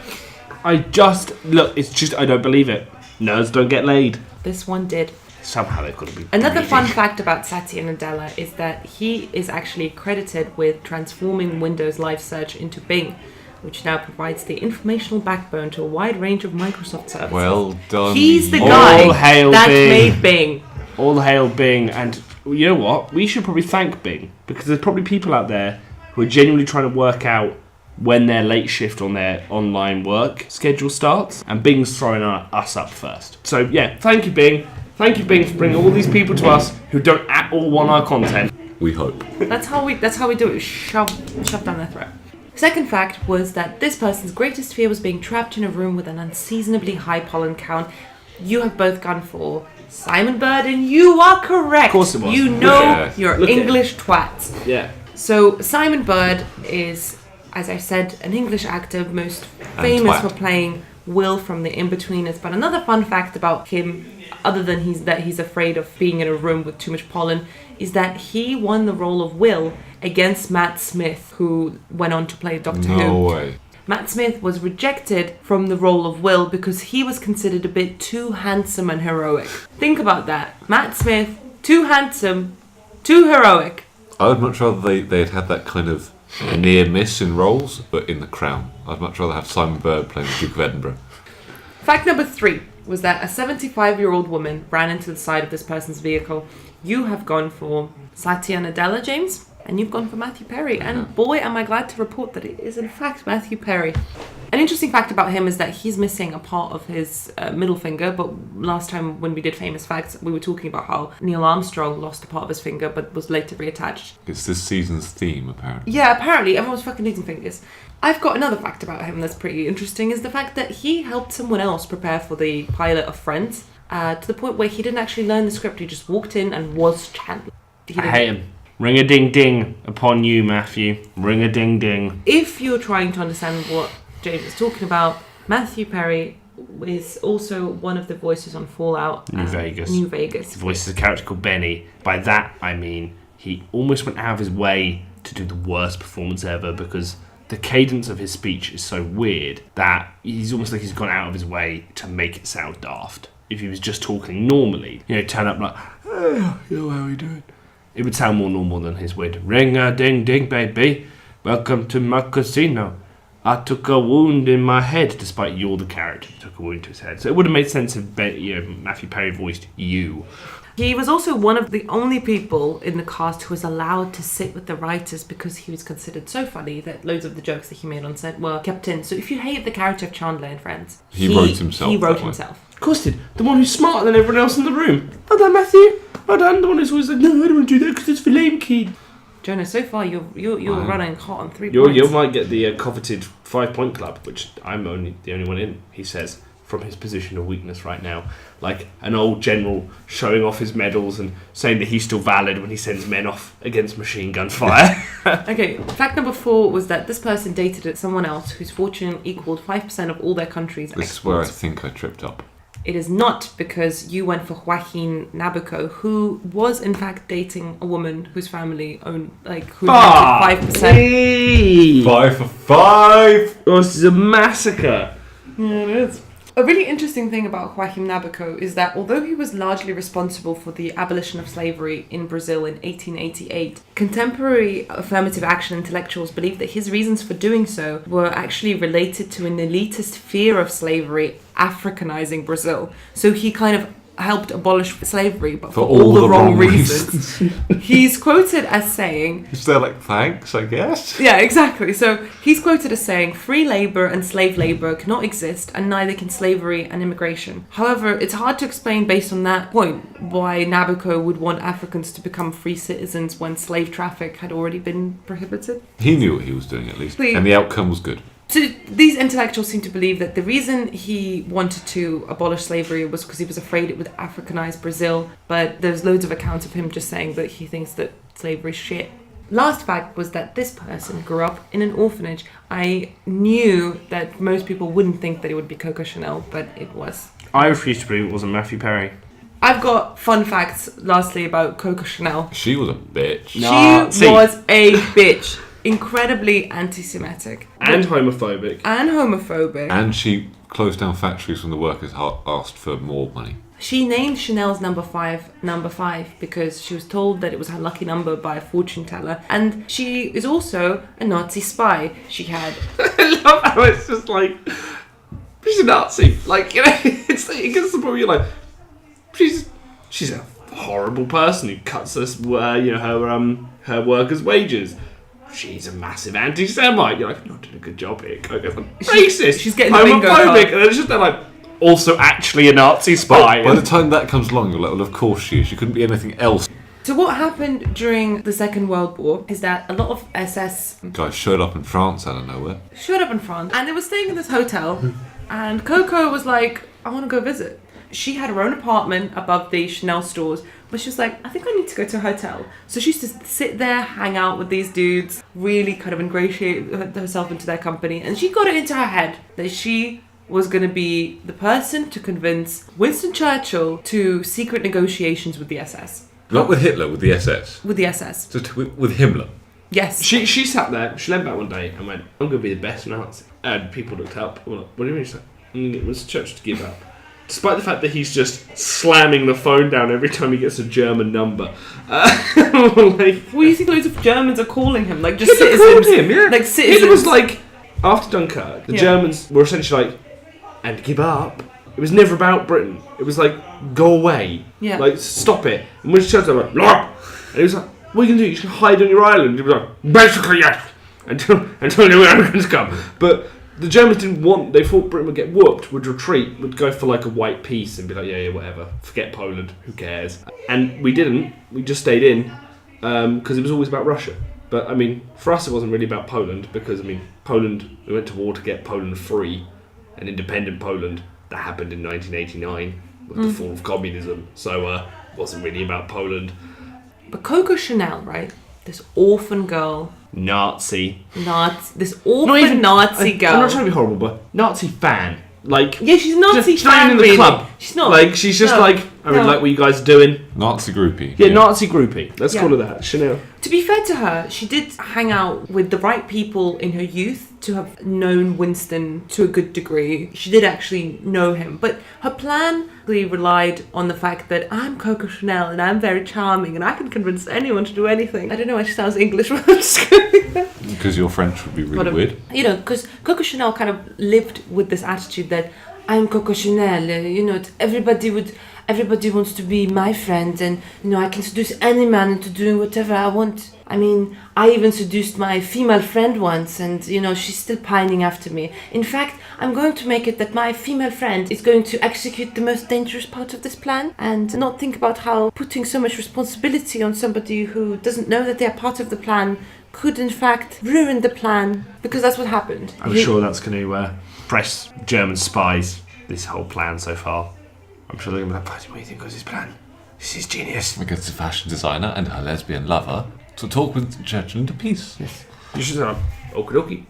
I don't believe it. Nerds don't get laid. This one did. Somehow they've got to be... Another breathing. fun fact about Satya Nadella is that he is actually credited with transforming Windows Live Search into Bing, which now provides the informational backbone to a wide range of Microsoft services. Well done. He's the All guy hail that Bing. made Bing. All hail Bing. And you know what? We should probably thank Bing, because there's probably people out there who are genuinely trying to work out when their late shift on their online work schedule starts, and Bing's throwing us up first. So yeah, thank you, Bing. Thank you, Bing, for bringing all these people to us who don't at all want our content. We hope. That's how we do it. Shove down their throat. Second fact was that this person's greatest fear was being trapped in a room with an unseasonably high pollen count. You have both gone for Simon Bird, and you are correct. Of course it was. You know Yeah. your Look at English twats. Yeah. So Simon Bird is, as I said, an English actor, most famous twat. for playing Will from The In-Betweeners. But another fun fact about him, other than he's afraid of being in a room with too much pollen, is that he won the role of Will against Matt Smith, who went on to play Doctor Who. No way. Matt Smith was rejected from the role of Will because he was considered a bit too handsome and heroic. Think about that. Matt Smith, too handsome, too heroic. I would much rather they'd had that kind of near miss in roles, but in The Crown. I'd much rather have Simon Bird playing the Duke of Edinburgh. Fact number 3 was that a 75-year-old woman ran into the side of this person's vehicle. You have gone for Satya Nadella, James, and you've gone for Matthew Perry. And boy, am I glad to report that it is in fact Matthew Perry. An interesting fact about him is that he's missing a part of his middle finger, but last time when we did Famous Facts, we were talking about how Neil Armstrong lost a part of his finger but was later reattached. It's this season's theme, apparently. Yeah, apparently everyone's fucking losing fingers. I've got another fact about him that's pretty interesting, is the fact that he helped someone else prepare for the pilot of Friends, to the point where he didn't actually learn the script, he just walked in and was Chandler. I hate him. Ring-a-ding-ding upon you, Matthew. Ring-a-ding-ding. If you're trying to understand what James is talking about, Matthew Perry is also one of the voices on Fallout. New Vegas. New Vegas. He voices a character called Benny. By that, I mean he almost went out of his way to do the worst performance ever, because the cadence of his speech is so weird that he's almost like he's gone out of his way to make it sound daft. If he was just talking normally, turn up like, hey, how are we doing? It would sound more normal than his weird ring-a-ding-ding, baby. Welcome to my casino. I took a wound in my head, despite you're the character who took a wound to his head. So it would have made sense if Matthew Perry voiced you. He was also one of the only people in the cast who was allowed to sit with the writers because he was considered so funny that loads of the jokes that he made on set were kept in. So if you hate the character of Chandler in Friends, He wrote himself He wrote that way. himself. Of course did. The one who's smarter than everyone else in the room. Well done, Matthew. Well done. The one who's always like, no, I don't want to do that because it's for lame kid. Jonah, so far you're running hot on 3 You points. might get the coveted 5-point club, which I'm the only one in, he says, from his position of weakness right now. Like an old general showing off his medals and saying that he's still valid when he sends men off against machine gun fire. Okay, fact number 4 was that this person dated someone else whose fortune equaled 5% of all their country's This is where I exports. think I tripped up. It is not, because you went for Joaquin Nabucco, who was in fact dating a woman whose family owned, who inherited 5%. Hey! 5 for 5! Oh, this is a massacre. Yeah, it is. A really interesting thing about Joaquim Nabucco is that although he was largely responsible for the abolition of slavery in Brazil in 1888, contemporary affirmative action intellectuals believe that his reasons for doing so were actually related to an elitist fear of slavery Africanizing Brazil. So he kind of helped abolish slavery, but for all the the wrong wrong reasons. He's quoted as saying... Is there like, thanks, I guess? Yeah, exactly. So he's quoted as saying, free labour and slave labour cannot exist, and neither can slavery and immigration. However, it's hard to explain based on that point why Nabucco would want Africans to become free citizens when slave traffic had already been prohibited. He knew what he was doing, at least. And the outcome was good. So these intellectuals seem to believe that the reason he wanted to abolish slavery was because he was afraid it would Africanize Brazil, but there's loads of accounts of him just saying that he thinks that slavery's shit. Last fact was that this person grew up in an orphanage. I knew that most people wouldn't think that it would be Coco Chanel, but it was. I refuse to believe it wasn't Matthew Perry. I've got fun facts, lastly, about Coco Chanel. She was a bitch. She was a bitch. Incredibly anti-Semitic. And homophobic. And she closed down factories when the workers asked for more money. She named Chanel's number 5 because she was told that it was her lucky number by a fortune teller. And she is also a Nazi spy. She had... I love how it's just like... She's a Nazi. Like, you know, it gets to the point where you're like... She's a horrible person who cuts us, her workers' wages. She's a massive anti-Semite. You're like, I'm not doing a good job here. Racist. She's getting the bingo card. Homophobic. And then it's just they're like, also actually a Nazi spy. By the time that comes along, you're like, well, of course she is. She couldn't be anything else. So what happened during the Second World War is that a lot of SS... guys showed up in France out of nowhere. And they were staying in this hotel. And Coco was like, I want to go visit. She had her own apartment above the Chanel stores, but she was like, I think I need to go to a hotel. So she used to sit there, hang out with these dudes, really kind of ingratiate herself into their company. And she got it into her head that she was going to be the person to convince Winston Churchill to secret negotiations with the SS. Not with Hitler, with the SS. With the SS. Just with Himmler. Yes. She sat there, she leaned back one day and went, I'm going to be the best Nazi. And people looked up. Well, what do you mean? She's like, I'm going to get Winston Churchill to give up. Despite the fact that he's just slamming the phone down every time he gets a German number. Well, you think loads of Germans are calling him? Like, just citizens. Him, yeah. Like, citizens. It was like, after Dunkirk, the Germans were essentially like, and give up. It was never about Britain. It was like, go away. Yeah. Like, stop it. And when Churchill was like, Lord! And he was like, what are you going to do? You should hide on your island. He was like, basically, yes. Until the Americans come. But... the Germans didn't want... They thought Britain would get whooped, would retreat, would go for like a white peace and be like, yeah, whatever. Forget Poland. Who cares? And we didn't. We just stayed in because it was always about Russia. But, I mean, for us it wasn't really about Poland because, I mean, Poland... We went to war to get Poland free. An independent Poland. That happened in 1989 with the fall of communism. So, it wasn't really about Poland. But Coco Chanel, right? This orphan girl... Nazi this Nazi girl. I'm not trying to be horrible, but Nazi fan. Like, yeah, she's a Nazi fan. fan. In the really. club. She's not. Like, she's just like, I really like what you guys are doing. Nazi groupie. Yeah, Nazi groupie. Let's call her that. Chanel. To be fair to her, she did hang out with the right people in her youth to have known Winston to a good degree. She did actually know him, but her plan really relied on the fact that I'm Coco Chanel and I'm very charming and I can convince anyone to do anything. I don't know why she sounds English, but I'm just going there. Because your French would be really weird. You know, because Coco Chanel kind of lived with this attitude that I'm Coco Chanel, everybody wants to be my friend and, I can seduce any man into doing whatever I want. I mean, I even seduced my female friend once and, she's still pining after me. In fact, I'm going to make it that my female friend is going to execute the most dangerous part of this plan and not think about how putting so much responsibility on somebody who doesn't know that they're part of the plan could, in fact, ruin the plan. Because that's what happened. I'm sure that's going to press German spies, this whole plan so far. I'm sure they're going to be like, what do you think was his plan? This is genius. Against a fashion designer and her lesbian lover to talk with Churchill into peace. Yes. You should say, okie dokie.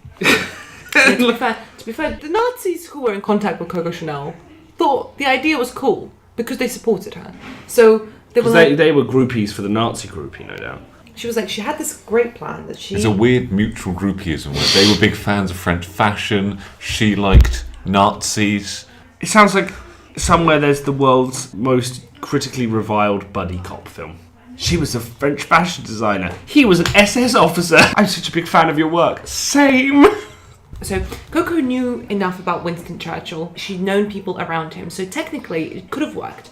To be fair, the Nazis who were in contact with Coco Chanel thought the idea was cool because they supported her. So they were groupies for the Nazi groupie, no doubt. She was like, she had this great plan that she... It's a weird mutual groupieism where they were big fans of French fashion, she liked Nazis. It sounds like somewhere there's the world's most critically reviled buddy cop film. She was a French fashion designer. He was an SS officer. I'm such a big fan of your work. Same. So Coco knew enough about Winston Churchill. She'd known people around him. So technically, it could have worked.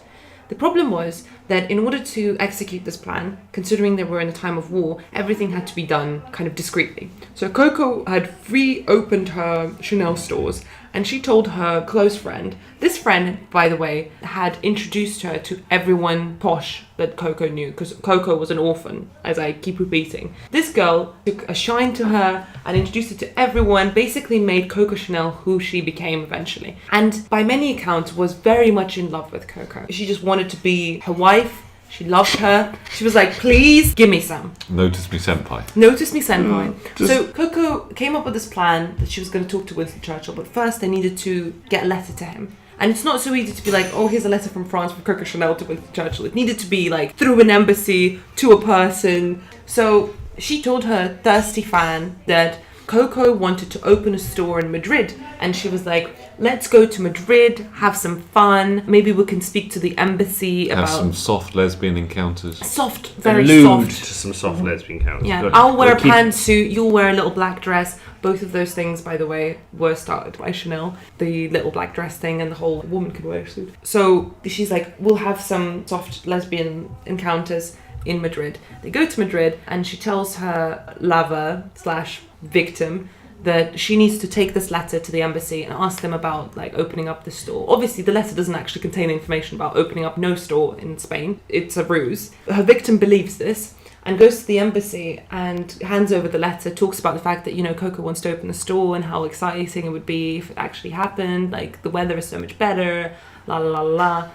The problem was that in order to execute this plan, considering they were in a time of war, everything had to be done kind of discreetly. So Coco had reopened her Chanel stores, and she told her close friend, this friend, by the way, had introduced her to everyone posh that Coco knew, because Coco was an orphan, as I keep repeating. This girl took a shine to her and introduced her to everyone, basically made Coco Chanel who she became eventually. And by many accounts was very much in love with Coco. She just wanted to be her wife. She loved her. She was like, please give me some. Notice me, senpai. Notice me, senpai. So Coco came up with this plan that she was going to talk to Winston Churchill, but first they needed to get a letter to him. And it's not so easy to be like, oh, here's a letter from France from Coco Chanel to Winston Churchill. It needed to be like through an embassy to a person. So she told her thirsty fan that Coco wanted to open a store in Madrid, and she was like, let's go to Madrid, have some fun, maybe we can speak to the embassy about... Have some soft lesbian encounters. Soft, very Allude soft. to some soft lesbian encounters. Yeah, Good. I'll wear a Keep- pantsuit, you'll wear a little black dress. Both of those things, by the way, were started by Chanel. The little black dress thing and the whole woman could wear a suit. So she's like, we'll have some soft lesbian encounters in Madrid. They go to Madrid and she tells her lover / victim that she needs to take this letter to the embassy and ask them about like opening up the store. Obviously the letter doesn't actually contain information about opening up no store in Spain. It's a ruse. Her victim believes this and goes to the embassy and hands over the letter, talks about the fact that, you know, Coco wants to open the store and how exciting it would be if it actually happened, like the weather is so much better, la la la la.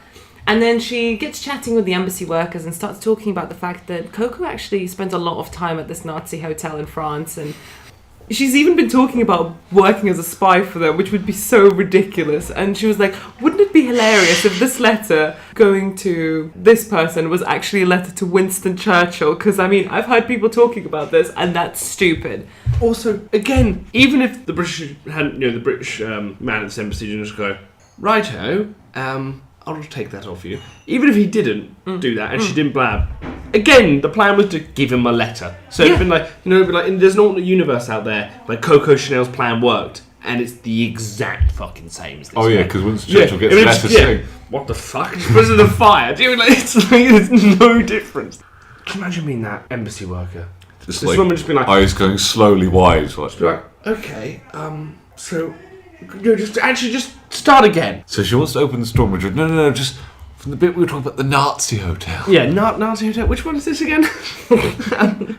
And then she gets chatting with the embassy workers and starts talking about the fact that Coco actually spends a lot of time at this Nazi hotel in France, and she's even been talking about working as a spy for them, which would be so ridiculous. And she was like, wouldn't it be hilarious if this letter going to this person was actually a letter to Winston Churchill? Because, I mean, I've heard people talking about this, and that's stupid. Also, again, even if the British hadn't, the British man at this embassy didn't just go, righto, I'll take that off you. Even if he didn't do that and she didn't blab, again, the plan was to give him a letter. So it'd been like, there's an alternate universe out there where Coco Chanel's plan worked, and it's the exact fucking same as this. Oh yeah, because Winston Churchill gets a letter saying, what the fuck? Just put it in the fire. Do you know, it's like, there's no difference. Can you imagine being that embassy worker? just This like, woman just been like, eyes going slowly wide. Like, be like, okay, so, just start again. so she wants to open the store in Madrid. No, just from the bit we were talking about, the Nazi hotel. Yeah, Nazi hotel. Which one is this again?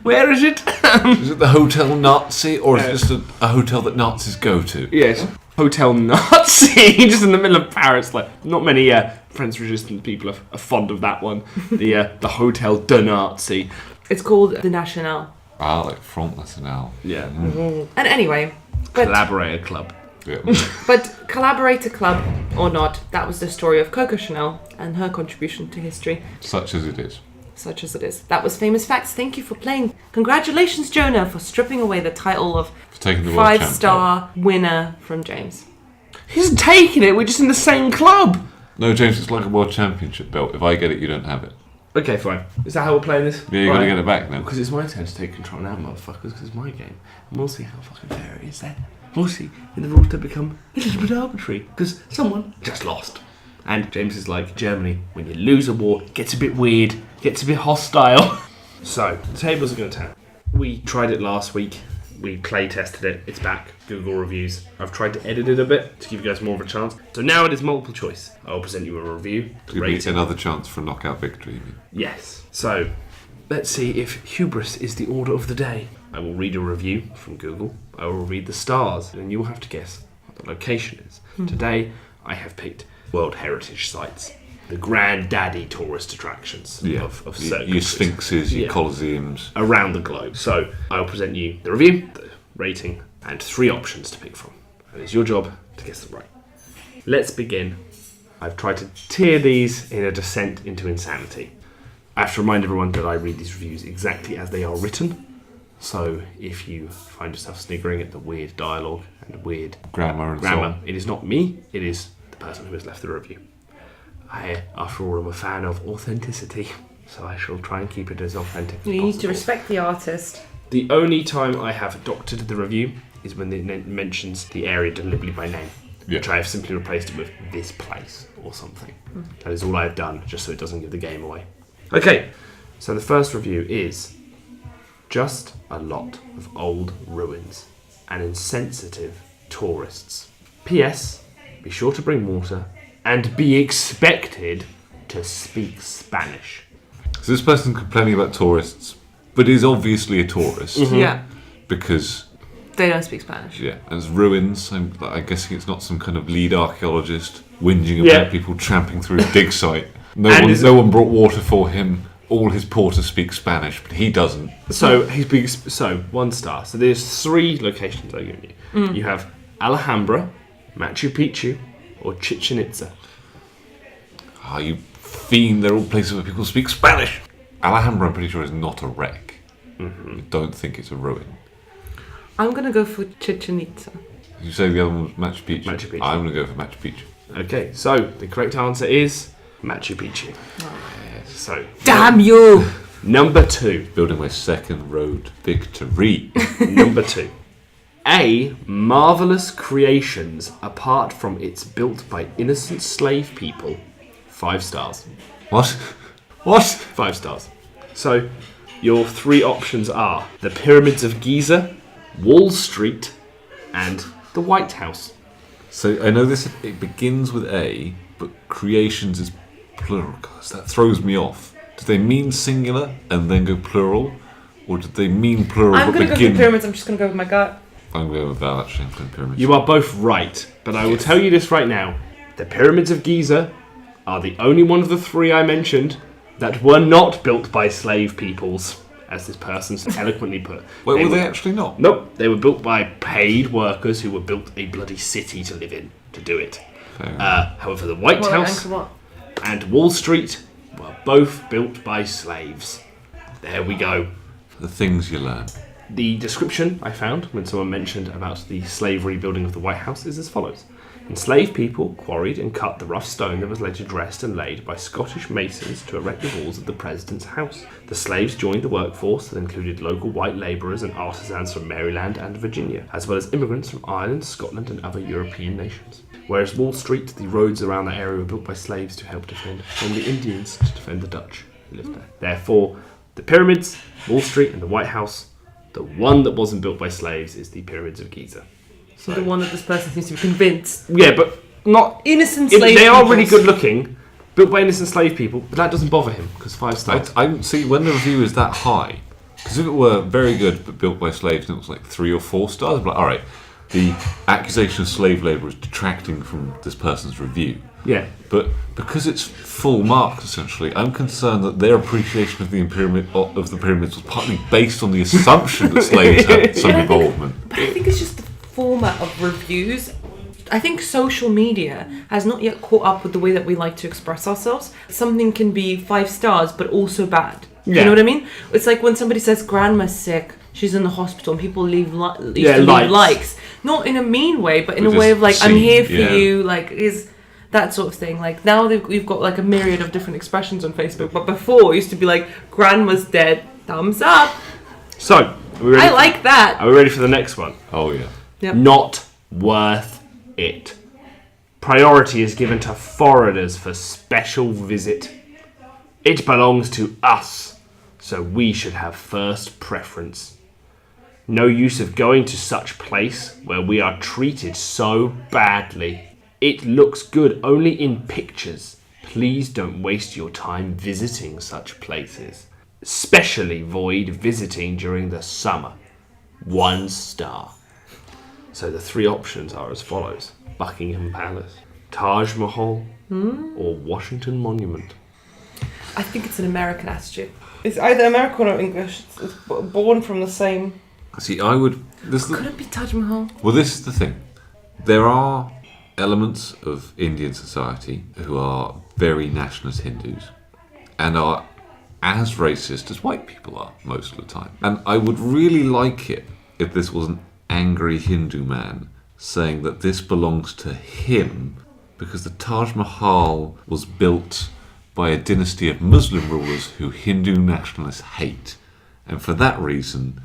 Where is it? Is it the Hotel Nazi, or is it just a hotel that Nazis go to? Yes, Hotel Nazi, just in the middle of Paris. Like, not many French resistant people are fond of that one. The Hotel de Nazi. It's called the National. Ah, like Front National. Yeah. And anyway, Collaborator Club. Yeah. but Collaborator Club or not, that was the story of Coco Chanel and her contribution to history. Such as it is. Such as it is. That was Famous Facts. Thank you for playing. Congratulations, Jonah, for stripping away the title of For taking the world 5-star winner from James. He's taking it. We're just in the same club. No, James, it's like a world championship belt. If I get it, you don't have it. Okay, fine. Is that how we're playing this? Yeah, you got to get it back now. Because it's my turn to take control now, motherfuckers, because it's my game. And we'll see how fucking fair it is then. We'll see if the rules don't become a little bit arbitrary, because someone just lost. And James is like, Germany, when you lose a war, it gets a bit weird, gets a bit hostile. So, the tables are going to turn. We tried it last week. We play tested it. It's back. Google reviews. I've tried to edit it a bit to give you guys more of a chance. So now it is multiple choice. I'll present you a review. Give me another chance for a knockout victory. You mean? Yes. So, let's see if hubris is the order of the day. I will read a review from Google. I will read the stars, and you will have to guess what the location is. Today, I have picked World Heritage Sites, the granddaddy tourist attractions of certain your countries. sphinxes, your colosseums. Around the globe. So, I will present you the review, the rating, and 3 options to pick from. And it's your job to guess them right. Let's begin. I've tried to tier these in a descent into insanity. I have to remind everyone that I read these reviews exactly as they are written. So if you find yourself sniggering at the weird dialogue and weird Grammar, it is not me, it is the person who has left the review. I, after all, am a fan of authenticity, so I shall try and keep it as authentic as possible. You need to respect the artist. The only time I have doctored the review is when it mentions the area deliberately by name. which I have simply replaced it with this place or something. That is all I have done, just so it doesn't give the game away. Okay, so the first review is just a lot of old ruins and insensitive tourists. P.S. Be sure to bring water and be expected to speak Spanish. So this person's complaining about tourists, but is obviously a tourist. Yeah. Because... They don't speak Spanish. Yeah, and it's ruins. I'm guessing it's not some kind of lead archaeologist whinging about people tramping through a dig site. No one brought water for him. All his porters speak Spanish, but he doesn't. So he speaks. So 1 star. So there's 3 locations I've given you. You have Alhambra, Machu Picchu, or Chichen Itza. Ah, you fiend! They're all places where people speak Spanish. Alhambra, I'm pretty sure, is not a wreck. I don't think it's a ruin. I'm going to go for Chichen Itza. You say the other one was Machu Picchu? Machu Picchu. I'm going to go for Machu Picchu. Okay, so the correct answer is Machu Picchu. So Damn you! Number 2. Building my second road victory. Number 2. A marvellous creations apart from its built by innocent slave people. 5 stars. What? What? 5 stars. So your 3 options are the Pyramids of Giza, Wall Street, and the White House. So I know this. It begins with A, but creations is plural. Gosh, that throws me off. Do they mean singular and then go plural, or did they mean plural I'm but going to go begin? for pyramids. I'm just going to go with my gut. I'm going with that. Actually, I'm going pyramids. You are both right, but I will tell you this right now. The Pyramids of Giza are the only one of the 3 I mentioned that were not built by slave peoples, as this person eloquently put. Wait, were they actually not? Nope, they were built by paid workers who were built a bloody city to live in to do it. However, the White House and Wall Street were both built by slaves. There we go. The things you learn. The description I found when someone mentioned about the slavery building of the White House is as follows. Enslaved people quarried and cut the rough stone that was later dressed and laid by Scottish masons to erect the walls of the president's house. The slaves joined the workforce that included local white labourers and artisans from Maryland and Virginia, as well as immigrants from Ireland, Scotland and other European nations. Whereas Wall Street, the roads around that area were built by slaves to help defend the Indians to defend the Dutch who lived there. Therefore, the pyramids, Wall Street and the White House, the one that wasn't built by slaves is the Pyramids of Giza. So, The one that this person seems to be convinced. yeah, but not Innocent slave They are peoples. really good looking, built by innocent slave people, but that doesn't bother him because 5 stars. I see when the review is that high, because if it were very good but built by slaves and it was like 3 or 4 stars, I'd be like, all right, the accusation of slave labour is detracting from this person's review. Yeah, But because it's full marks, essentially, I'm concerned that their appreciation of the pyramids was partly based on the assumption that slaves had some involvement. But I think it's just the format of reviews. I think social media has not yet caught up with the way that we like to express ourselves. Something can be 5 stars, but also bad. Yeah. You know what I mean? It's like when somebody says grandma's sick, she's in the hospital, and people leave leave likes. Not in a mean way, but in a way of like, I'm here for you, like, is that sort of thing. Like, now we've got like a myriad of different expressions on Facebook, but before it used to be like, grandma's dead, thumbs up. so are we ready I like that. Are we ready for the next one? Oh, yeah. Yep. Not worth it. Priority is given to foreigners for special visit. It belongs to us, so we should have first preference. No use of going to such place where we are treated so badly. It looks good only in pictures. Please don't waste your time visiting such places. Especially avoid visiting during the summer. 1 star. So the 3 options are as follows. Buckingham Palace, Taj Mahal, or Washington Monument. I think it's an American attitude. It's either American or English. It's born from the same. See, I would... Could it be Taj Mahal? Well, this is the thing. There are elements of Indian society who are very nationalist Hindus and are as racist as white people are most of the time. And I would really like it if this was an angry Hindu man saying that this belongs to him because the Taj Mahal was built by a dynasty of Muslim rulers who Hindu nationalists hate. And for that reason,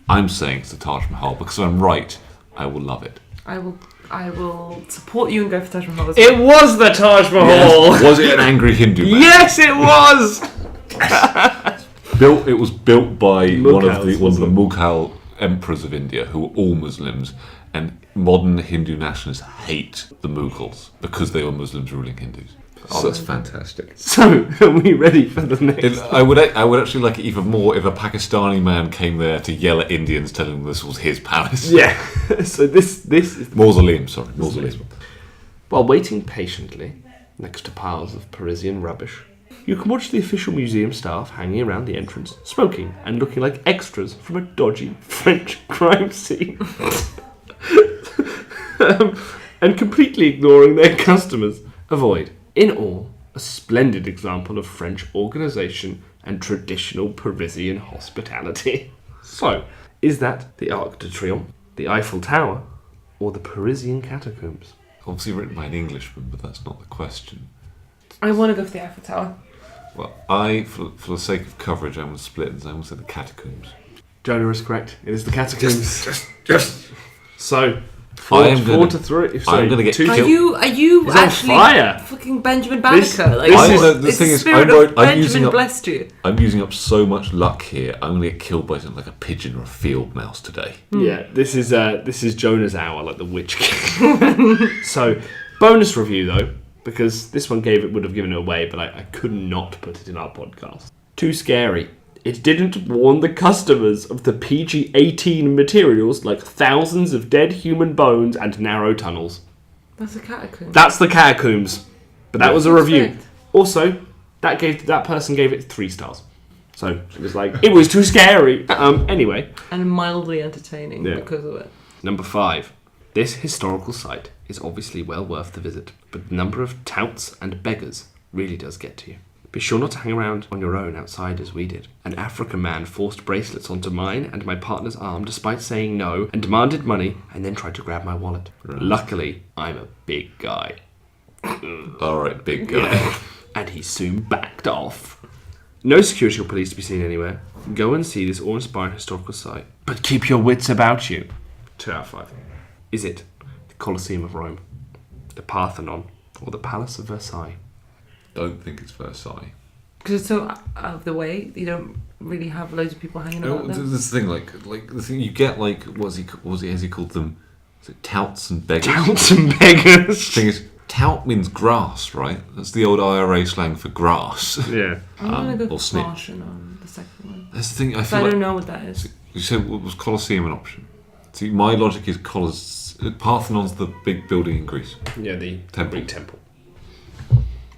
I'm saying it's the Taj Mahal because if I'm right, I will love it. I will support you and go for Taj Mahal as It was the Taj Mahal! Was it an angry Hindu man? Yes, it was! It was built by one of the wasn't it? Mughal emperors of India, who were all Muslims, and modern Hindu nationalists hate the Mughals because they were Muslims ruling Hindus. Oh, that's fantastic. So, are we ready for the next? I would actually like it even more if a Pakistani man came there to yell at Indians, telling them this was his palace. Yeah. So this is the Mausoleum. While waiting patiently next to piles of Parisian rubbish, you can watch the official museum staff hanging around the entrance, smoking and looking like extras from a dodgy French crime scene. And completely ignoring their customers. Avoid, in all, a splendid example of French organisation and traditional Parisian hospitality. So, is that the Arc de Triomphe, the Eiffel Tower, or the Parisian catacombs? Obviously written by an Englishman, but that's not the question. I want to go for the Eiffel Tower. Well, for the sake of coverage, I'm going to split and I'm going to say the catacombs. Jonah is correct. It is the catacombs. Just. So, I'm going to get two. Are you He's on actually fire. fucking Benjamin Banneker? The thing is, I'm using up. Blessed you. I'm using up so much luck here. I'm going to get killed by something like a pigeon or a field mouse today. Yeah, this is Jonah's hour, like the Witch King. So, bonus review though, because this one would have given it away, but I could not put it in our podcast. Too scary. It didn't warn the customers of the PG-18 materials like thousands of dead human bones and narrow tunnels. That's a catacomb. That's the catacombs. But that was a review. Respect. Also, that person gave it 3 stars. So it was like, it was too scary. Anyway. And mildly entertaining because of it. Number 5. This historical site is obviously well worth the visit, but the number of touts and beggars really does get to you. Be sure not to hang around on your own outside as we did. An African man forced bracelets onto mine and my partner's arm despite saying no and demanded money and then tried to grab my wallet. Right. Luckily, I'm a big guy. Alright, big guy. Yeah. And he soon backed off. No security or police to be seen anywhere. Go and see this awe-inspiring historical site. But keep your wits about you. 2 out of 5. Is it the Colosseum of Rome, the Parthenon, or the Palace of Versailles? Don't think it's Versailles. Because it's so out of the way, you don't really have loads of people hanging about there. This thing, like the thing you get, like as he called them, is it touts and beggars? Touts and beggars. The thing is, tout means grass, right? That's the old IRA slang for grass. Yeah. I'm going to go or for snip. Martian on the second one. That's the thing. I I feel don't like know what that is. you said was Colosseum an option? See, my logic is Parthenon's the big building in Greece, Yeah, the Greek temple.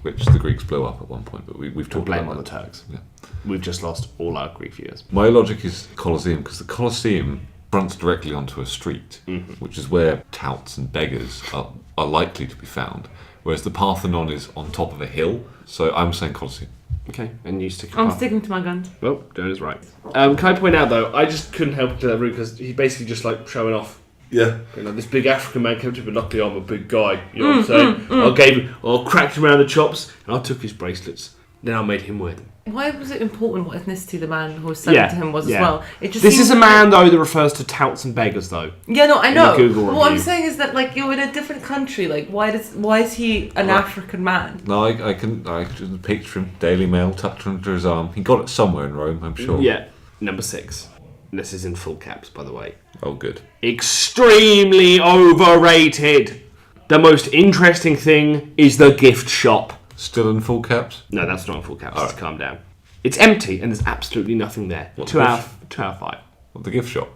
which the Greeks blew up at one point, but we've talked Blame about on the that. Turks. Yeah. We've just lost all our Greek viewers. My logic is Colosseum because the Colosseum fronts directly onto a street, which is where touts and beggars are likely to be found, whereas the Parthenon is on top of a hill. So I'm saying Colosseum. Okay, and you stick. I'm sticking to my guns. Well, Jonah's right. Can I point out though, I just couldn't help it to that route because he basically just like showing off. Yeah. You know, this big African man came to me, but luckily I'm a big guy. You know what I'm saying? I cracked him around the chops, and I took his bracelets. Then I made him wear them. Why was it important what ethnicity the man who was selling to him was as well? It just This seems is a man though that refers to touts and beggars though. Yeah, no, I know. Google What I'm review. saying is that like you're in a different country. Like, why is he an African man? No, I can just picture him, Daily Mail, tucked under his arm. He got it somewhere in Rome, I'm sure. Yeah. Number 6. This is in full caps, by the way. Oh, good. Extremely overrated. The most interesting thing is the gift shop. Still in full caps? No, that's not in full caps. Just calm down. It's empty and there's absolutely nothing there. What, 2 out of 5. What, the gift shop?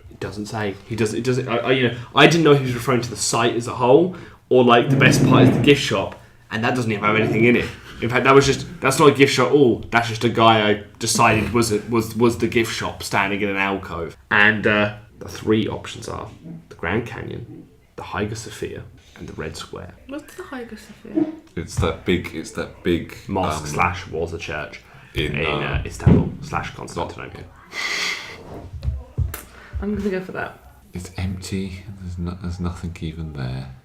It doesn't say. He does. It doesn't. I didn't know he was referring to the site as a whole, or like the best part is the gift shop, and that doesn't even have anything in it. In fact, that's not a gift shop. Oh, that's just a guy I decided was the gift shop standing in an alcove. And the 3 options are the Grand Canyon, the Hagia Sophia, and the Red Square. What's the Hagia Sophia? It's that big Mosque / was a church in Istanbul / Constantinople. I'm gonna go for that. It's empty. There's nothing even there,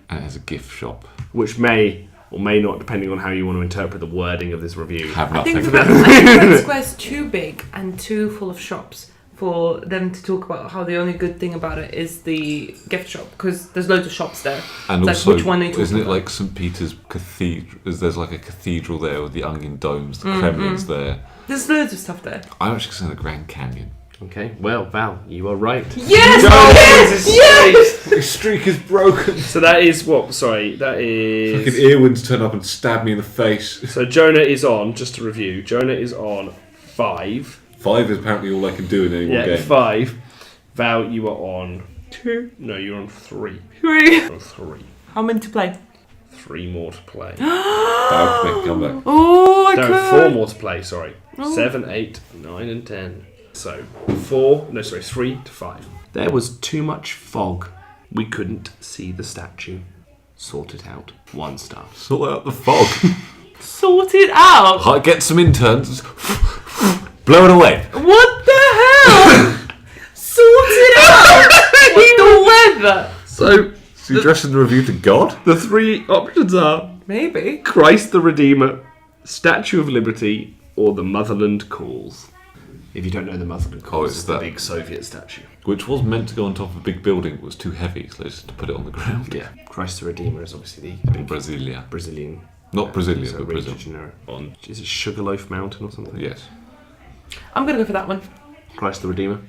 and it has a gift shop. Which may or may not, depending on how you want to interpret the wording of this review. Have I nothing. think Red Square's too big and too full of shops for them to talk about how the only good thing about it is the gift shop, because there's loads of shops there. And it's also, like, which one are you talking isn't it about? like St. Peter's Cathedral? There's like a cathedral there with the onion domes, the Kremlin's there. There's loads of stuff there. I'm actually saying the Grand Canyon. Okay, well, Val, you are right. Yes! The streak is broken. So that is what? Sorry, that is... Fucking earwinds turn up and stab me in the face. So Jonah is on, just to review, Jonah is on 5. 5 is apparently all I can do in any one game. 5. Val, you are on 2. No, you're on 3. 3. You're on 3. How many to play? 3 more to play. I'll make a comeback. Oh, I No, could. 4 more to play, sorry. Oh. 7, 8, 9 and 10. So, 3 to 5. There was too much fog. We couldn't see the statue. Sort it out. 1 star. Sort out the fog. Sort it out. Get some interns. Blow it away. What the hell? Sort it out. What's the weather? So you addressing the review to God? the 3 options are Maybe. Christ the Redeemer, Statue of Liberty, or the Motherland Calls. If you don't know the Motherland Calls, it's it's the that. big Soviet statue. Which was meant to go on top of a big building, but was too heavy, so they just had to put it on the ground. Yeah, Christ the Redeemer is obviously the big Brasilia. Brazilian. Not Brasilia, so but Rio de Brazil. Janeiro on, is it Sugarloaf Mountain or something? Yes. I'm going to go for that one. Christ the Redeemer.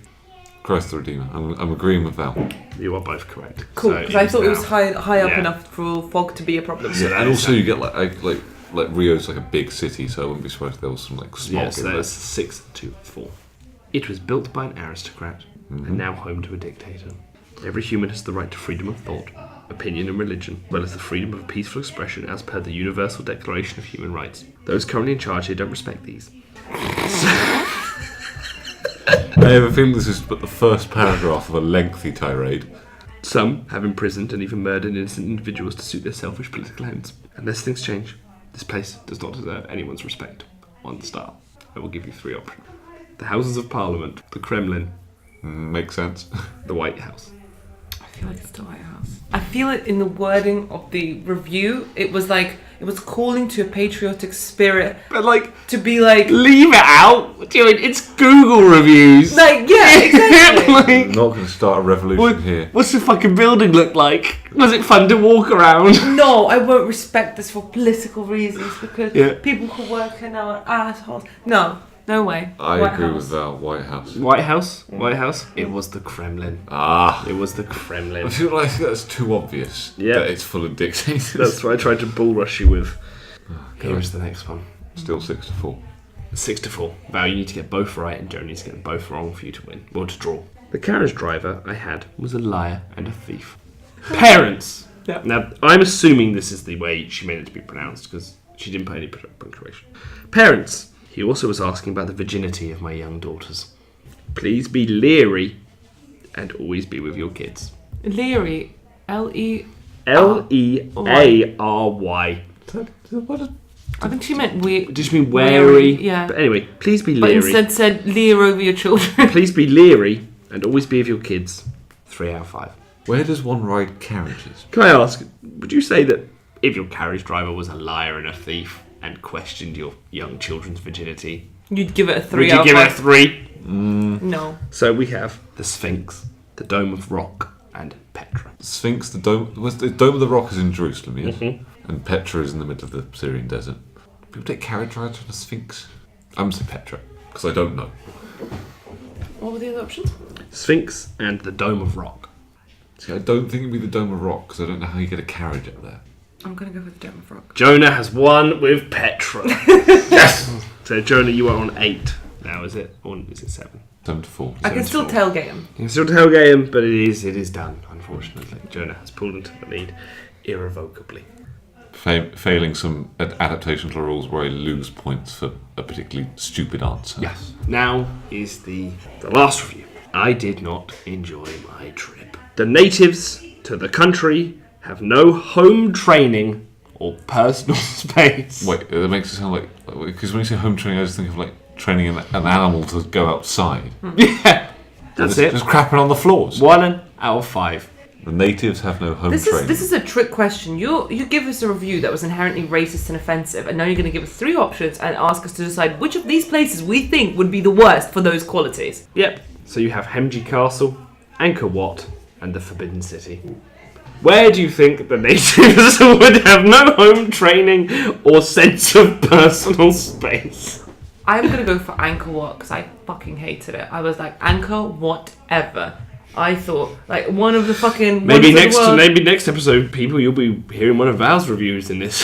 Christ the Redeemer. I'm agreeing with Val. You are both correct. Cool, So because I thought it was now- high up Yeah. enough for fog to be a problem. So that And is also that. you get like Rio's like a big city, so I wouldn't be surprised if there was some like smog Yeah, so in there. that's 6 to 4. It was built by an aristocrat and now home to a dictator. Every human has the right to freedom of thought, opinion and religion, as well as the freedom of peaceful expression as per the Universal Declaration of Human Rights. Those currently in charge here don't respect these. I have a feeling this is but the first paragraph of a lengthy tirade. Some have imprisoned and even murdered innocent individuals to suit their selfish political ends. Unless things change, this place does not deserve anyone's respect. 1 star. I will give you 3 options. The Houses of Parliament, the Kremlin, Makes sense. the White House. I feel like it's the White House. I feel it in the wording of the review. It was like, it was calling to a patriotic spirit But like, to be like, leave it out. Dude, it's Google reviews. yeah, exactly. Like, I'm not going to start a revolution here. what's the fucking building look like? Was it fun to walk around? No, I won't respect this for political reasons because Yeah. people who work here now are assholes. No way. I White agree House. with Val. White House. White House? White House? It was the Kremlin. Ah. It was the I Kremlin. feel like that's too obvious. Yeah. That it's full of dictators. That's what I tried to bull rush you with. Here is the next one. Still 6 to 4. 6 to 4. Val, you need to get both right and Joe needs to get both wrong for you to win. Or to draw. The carriage driver I had was a liar and a thief. Parents! Yeah. Now, I'm assuming this is the way she made it to be pronounced because she didn't put any punctuation. Parents! He also was asking about the virginity of my young daughters. Please be leery and always be with your kids. Leary. L-E... Leary. I think she meant we. It just mean wary. Yeah. But anyway, please be But leery. instead said leer over your children. Please be leery and always be with your kids. 3 out of 5. Where does one ride carriages? Can I ask, would you say that if your carriage driver was a liar and a thief and questioned your young children's virginity, You'd give it a 3 would you out give of it a 5. 3? No. So we have the Sphinx, the Dome of Rock, and Petra. Sphinx, the Dome of the Rock is in Jerusalem, yes? Mhm. And Petra is in the middle of the Syrian desert. People take carriage rides on the Sphinx? I'm saying Petra, because I don't know. What were the other options? Sphinx and the Dome of Rock. See, I don't think it'd be the Dome of Rock, because I don't know how you get a carriage up there. I'm going to go with the Dome of Rock. Jonah has won with Petra. Yes! So Jonah, you are on 8 now, is it? Or is it 7? 7 to 4. I can still tailgate him. You can still tailgate him, but it is done, unfortunately. Jonah has pulled into the lead irrevocably. Failing some adaptation to the rules where I lose points for a particularly stupid answer. Yes. Now is the last review. I did not enjoy my trip. The natives to the country have no home training or personal space. Wait, that makes it sound like... Because when you say home training, I just think of like training an animal to go outside. Yeah, that's it. Just crapping on the floors. 1 out of 5. The natives have no home This training. is a trick question. You give us a review that was inherently racist and offensive, and now you're going to give us 3 options and ask us to decide which of these places we think would be the worst for those qualities. Yep. So you have Hemji Castle, Angkor Wat, and the Forbidden City. Where do you think the natives would have no home training or sense of personal space? I'm going to go for Angkor Wat because I fucking hated it. I was like, Angkor, whatever. I thought, like, one of the fucking... Maybe next episode, people, you'll be hearing one of Val's reviews in this.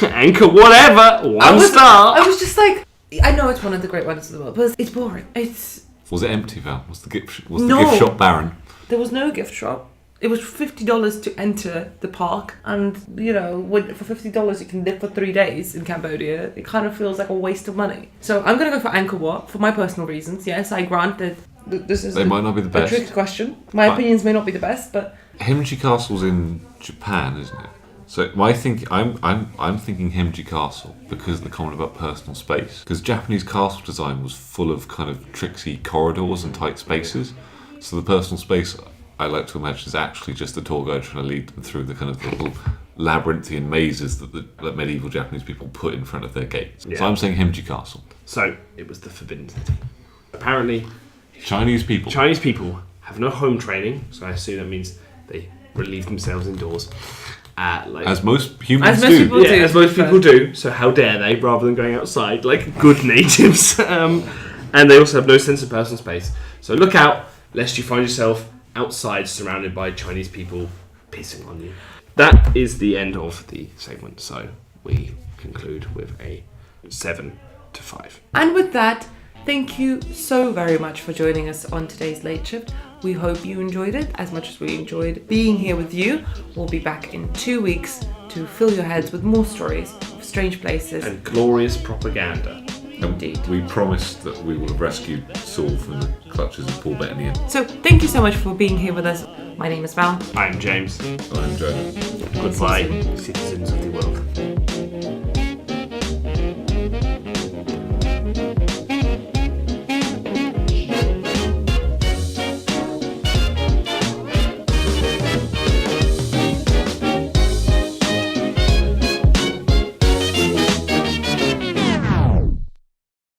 Angkor, whatever, one star. I was just like, I know it's one of the great wonders of the world, but it's boring. Was it empty, Val? Was the gift shop barren? There was no gift shop. It was $50 to enter the park, and you know, for $50 you can live for 3 days in Cambodia. It kind of feels like a waste of money. So I'm gonna go for Angkor Wat for my personal reasons. Yes, I grant that this is might not be the best. A tricky question. My opinions may not be the best, but Hemji Castle's in Japan, isn't it? So I'm thinking Hemji Castle because of the comment about personal space. Because Japanese castle design was full of kind of tricksy corridors and tight spaces. So the personal space, I like to imagine, is actually just the tour guide trying to lead them through the kind of little labyrinthian mazes that medieval Japanese people put in front of their gates. Yeah. So I'm saying Hemji Castle. So it was the Forbidden City. Apparently, Chinese people have no home training, so I assume that means they relieve themselves indoors. As most humans do. As most people do. So how dare they, rather than going outside like good natives. And they also have no sense of personal space. So look out, lest you find yourself outside surrounded by Chinese people pissing on you. That is the end of the segment. So we conclude with a 7 to 5. And with that, thank you so very much for joining us on today's Late Shift. We hope you enjoyed it as much as we enjoyed being here with you. We'll be back in 2 weeks to fill your heads with more stories of strange places and glorious propaganda. Indeed. We promised that we will have rescued Saul from the clutches of Paul Bettany. So thank you so much for being here with us. My name is Val. I'm James. I'm Jonah. Goodbye, citizens of the